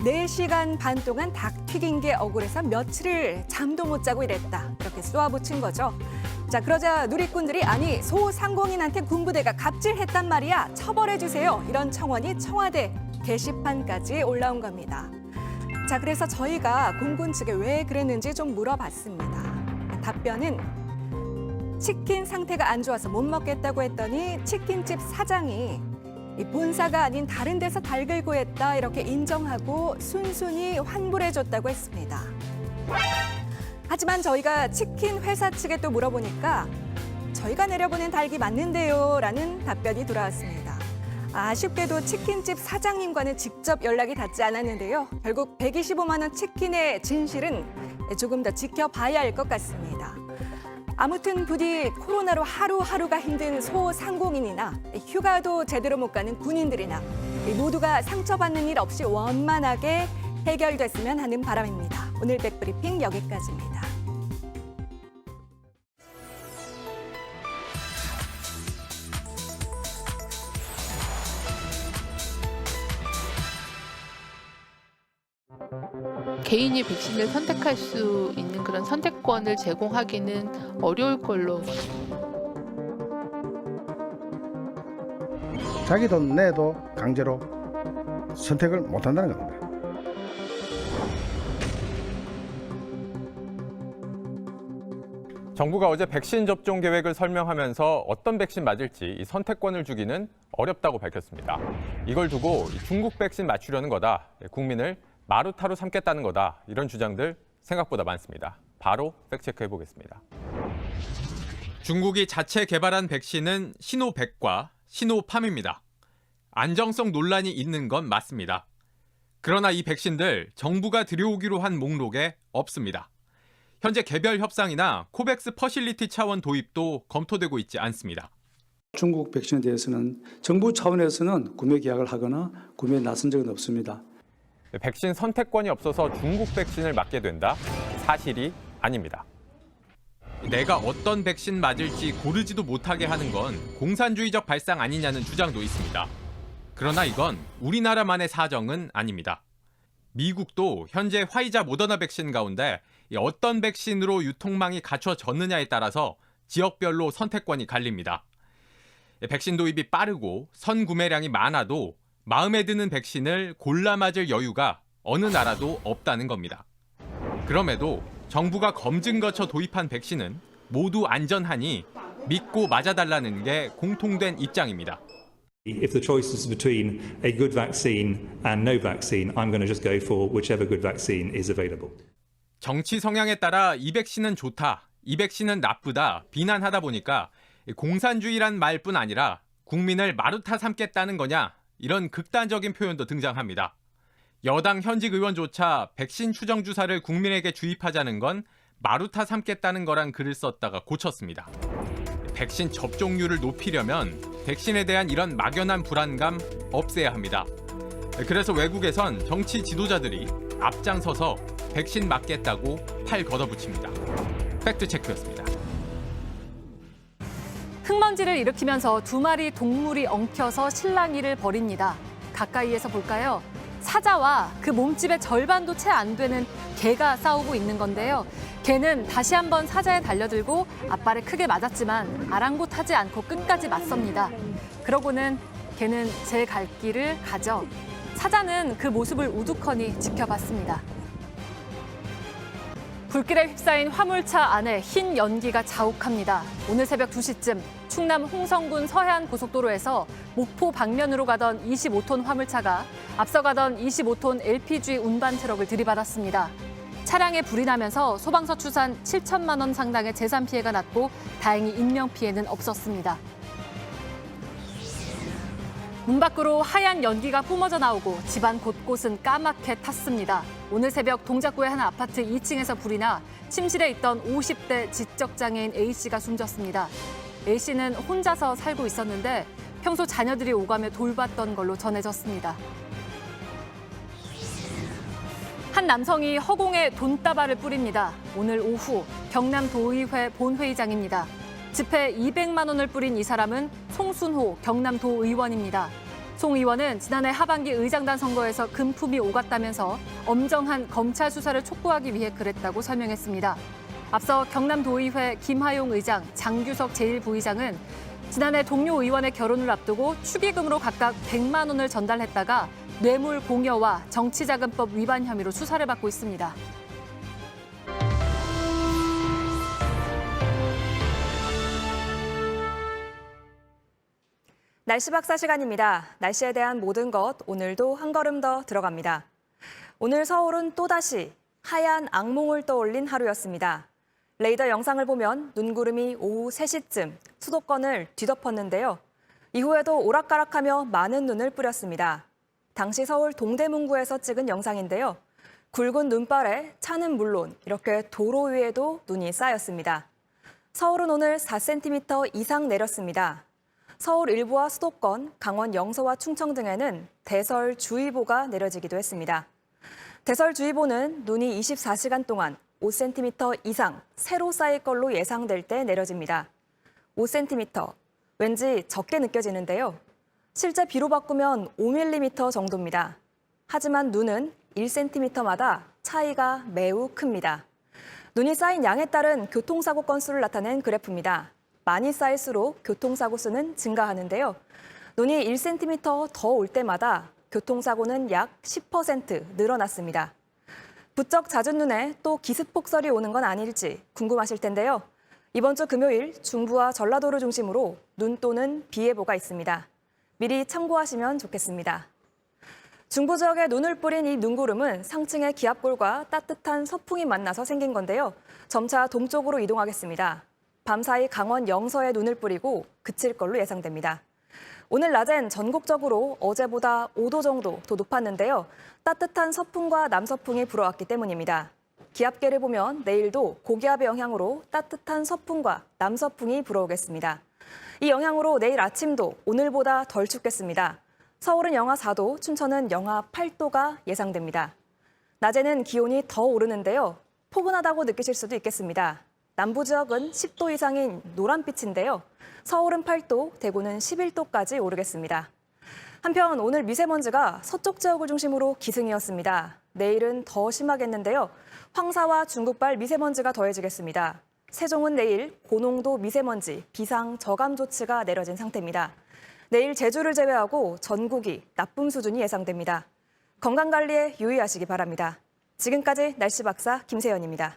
4시간 반 동안 닭 튀긴 게 억울해서 며칠을 잠도 못 자고 이랬다. 이렇게 쏘아붙인 거죠. 자, 그러자 누리꾼들이 아니 소상공인한테 군부대가 갑질했단 말이야. 처벌해주세요. 이런 청원이 청와대 게시판까지 올라온 겁니다. 자, 그래서 저희가 공군 측에 왜 그랬는지 좀 물어봤습니다. 답변은 치킨 상태가 안 좋아서 못 먹겠다고 했더니 치킨집 사장이 이 본사가 아닌 다른 데서 닭을 구했다 이렇게 인정하고 순순히 환불해줬다고 했습니다. 하지만 저희가 치킨 회사 측에 또 물어보니까 저희가 내려보낸 닭이 맞는데요 라는 답변이 돌아왔습니다. 아쉽게도 치킨집 사장님과는 직접 연락이 닿지 않았는데요. 결국 125만 원 치킨의 진실은 조금 더 지켜봐야 할 것 같습니다. 아무튼 부디 코로나로 하루하루가 힘든 소상공인이나 휴가도 제대로 못 가는 군인들이나 모두가 상처받는 일 없이 원만하게 해결됐으면 하는 바람입니다. 오늘 백브리핑 여기까지입니다. 개인이 백신을 선택할 수 있는 그런 선택권을 제공하기는 어려울 걸로. 자기 돈 내도 강제로 선택을 못한다는 겁니다. 정부가 어제 백신 접종 계획을 설명하면서 어떤 백신 맞을지 이 선택권을 주기는 어렵다고 밝혔습니다. 이걸 두고 중국 백신 맞추려는 거다, 국민을 마루타로 삼겠다는 거다, 이런 주장들 생각보다 많습니다. 바로 팩트체크해 보겠습니다. 중국이 자체 개발한 백신은 시노백과 시노팜입니다. 안정성 논란이 있는 건 맞습니다. 그러나 이 백신들 정부가 들여오기로 한 목록에 없습니다. 현재 개별 협상이나 코백스 퍼실리티 차원 도입도 검토되고 있지 않습니다. 중국 백신에 대해서는 정부 차원에서는 구매 계약을 하거나 구매에 나선 적은 없습니다. 백신 선택권이 없어서 중국 백신을 맞게 된다? 사실이 아닙니다. 내가 어떤 백신 맞을지 고르지도 못하게 하는 건 공산주의적 발상 아니냐는 주장도 있습니다. 그러나 이건 우리나라만의 사정은 아닙니다. 미국도 현재 화이자 모더나 백신 가운데 어떤 백신으로 유통망이 갖춰졌느냐에 따라서 지역별로 선택권이 갈립니다. 백신 도입이 빠르고 선구매량이 많아도 마음에 드는 백신을 골라 맞을 여유가 어느 나라도 없다는 겁니다. 그럼에도 정부가 검증 거쳐 도입한 백신은 모두 안전하니 믿고 맞아달라는 게 공통된 입장입니다. If the choice is between a good vaccine and no vaccine, I'm going to just go for whichever good vaccine is available. 정치 성향에 따라 이 백신은 좋다, 이 백신은 나쁘다 비난하다 보니까 공산주의란 말뿐 아니라 국민을 마루타 삼겠다는 거냐 이런 극단적인 표현도 등장합니다. 여당 현직 의원조차 백신 추정 주사를 국민에게 주입하자는 건 마루타 삼겠다는 거란 글을 썼다가 고쳤습니다. 백신 접종률을 높이려면 백신에 대한 이런 막연한 불안감 없애야 합니다. 그래서 외국에선 정치 지도자들이 앞장서서 백신 맞겠다고 팔 걷어붙입니다. 팩트체크였습니다. 흙먼지를 일으키면서 두 마리 동물이 엉켜서 실랑이를 벌입니다. 가까이에서 볼까요? 사자와 그 몸집의 절반도 채 안 되는 개가 싸우고 있는 건데요. 개는 다시 한번 사자에 달려들고 앞발을 크게 맞았지만 아랑곳하지 않고 끝까지 맞섭니다. 그러고는 개는 제 갈 길을 가죠. 사자는 그 모습을 우두커니 지켜봤습니다. 불길에 휩싸인 화물차 안에 흰 연기가 자욱합니다. 오늘 새벽 2시쯤 충남 홍성군 서해안 고속도로에서 목포 방면으로 가던 25톤 화물차가 앞서가던 25톤 LPG 운반 트럭을 들이받았습니다. 차량에 불이 나면서 소방서 추산 7천만 원 상당의 재산 피해가 났고 다행히 인명 피해는 없었습니다. 문 밖으로 하얀 연기가 뿜어져 나오고 집안 곳곳은 까맣게 탔습니다. 오늘 새벽 동작구의 한 아파트 2층에서 불이 나 침실에 있던 50대 지적장애인 A씨가 숨졌습니다. A씨는 혼자서 살고 있었는데 평소 자녀들이 오가며 돌봤던 걸로 전해졌습니다. 한 남성이 허공에 돈다발을 뿌립니다. 오늘 오후 경남도의회 본회의장입니다. 집회 200만 원을 뿌린 이 사람은 송순호 경남도의원입니다. 송 의원은 지난해 하반기 의장단 선거에서 금품이 오갔다면서 엄정한 검찰 수사를 촉구하기 위해 그랬다고 설명했습니다. 앞서 경남도의회 김하용 의장, 장규석 제1부의장은 지난해 동료 의원의 결혼을 앞두고 축의금으로 각각 100만 원을 전달했다가 뇌물 공여와 정치자금법 위반 혐의로 수사를 받고 있습니다. 날씨 박사 시간입니다. 날씨에 대한 모든 것 오늘도 한 걸음 더 들어갑니다. 오늘 서울은 또다시 하얀 악몽을 떠올린 하루였습니다. 레이더 영상을 보면 눈구름이 오후 3시쯤 수도권을 뒤덮었는데요. 이후에도 오락가락하며 많은 눈을 뿌렸습니다. 당시 서울 동대문구에서 찍은 영상인데요. 굵은 눈발에 차는 물론 이렇게 도로 위에도 눈이 쌓였습니다. 서울은 오늘 4cm 이상 내렸습니다. 서울 일부와 수도권, 강원 영서와 충청 등에는 대설주의보가 내려지기도 했습니다. 대설주의보는 눈이 24시간 동안 5cm 이상 새로 쌓일 걸로 예상될 때 내려집니다. 5cm, 왠지 적게 느껴지는데요. 실제 비로 바꾸면 5mm 정도입니다. 하지만 눈은 1cm마다 차이가 매우 큽니다. 눈이 쌓인 양에 따른 교통사고 건수를 나타낸 그래프입니다. 많이 쌓일수록 교통사고 수는 증가하는데요. 눈이 1cm 더 올 때마다 교통사고는 약 10% 늘어났습니다. 부쩍 잦은 눈에 또 기습폭설이 오는 건 아닐지 궁금하실 텐데요. 이번 주 금요일 중부와 전라도를 중심으로 눈 또는 비 예보가 있습니다. 미리 참고하시면 좋겠습니다. 중부 지역에 눈을 뿌린 이 눈구름은 상층의 기압골과 따뜻한 서풍이 만나서 생긴 건데요. 점차 동쪽으로 이동하겠습니다. 밤사이 강원 영서에 눈을 뿌리고 그칠 걸로 예상됩니다. 오늘 낮엔 전국적으로 어제보다 5도 정도 더 높았는데요. 따뜻한 서풍과 남서풍이 불어왔기 때문입니다. 기압계를 보면 내일도 고기압의 영향으로 따뜻한 서풍과 남서풍이 불어오겠습니다. 이 영향으로 내일 아침도 오늘보다 덜 춥겠습니다. 서울은 영하 4도, 춘천은 영하 8도가 예상됩니다. 낮에는 기온이 더 오르는데요. 포근하다고 느끼실 수도 있겠습니다. 남부 지역은 10도 이상인 노란빛인데요. 서울은 8도, 대구는 11도까지 오르겠습니다. 한편 오늘 미세먼지가 서쪽 지역을 중심으로 기승이었습니다. 내일은 더 심하겠는데요. 황사와 중국발 미세먼지가 더해지겠습니다. 세종은 내일 고농도 미세먼지 비상 저감 조치가 내려진 상태입니다. 내일 제주를 제외하고 전국이 나쁨 수준이 예상됩니다. 건강관리에 유의하시기 바랍니다. 지금까지 날씨 박사 김세연입니다.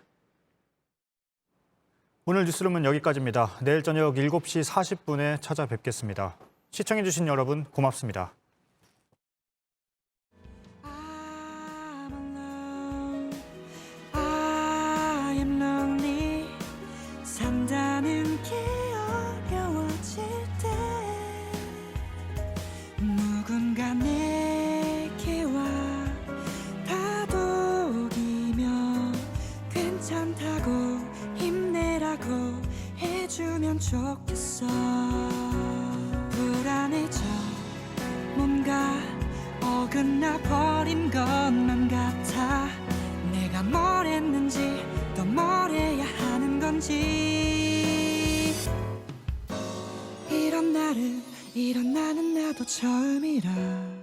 오늘 뉴스룸은 여기까지입니다. 내일 저녁 7시 40분에 찾아뵙겠습니다. 시청해주신 여러분 고맙습니다. 산다는 게 어려워질 때 누군가 내게 와 다독이며 괜찮다고 힘내라고 해주면 좋겠어. 불안해져 뭔가 어긋나 버린 것만 같아. 내가 뭘 했는지 또 뭘 해야 하는 건지. 이런 나는 나도 처음이라.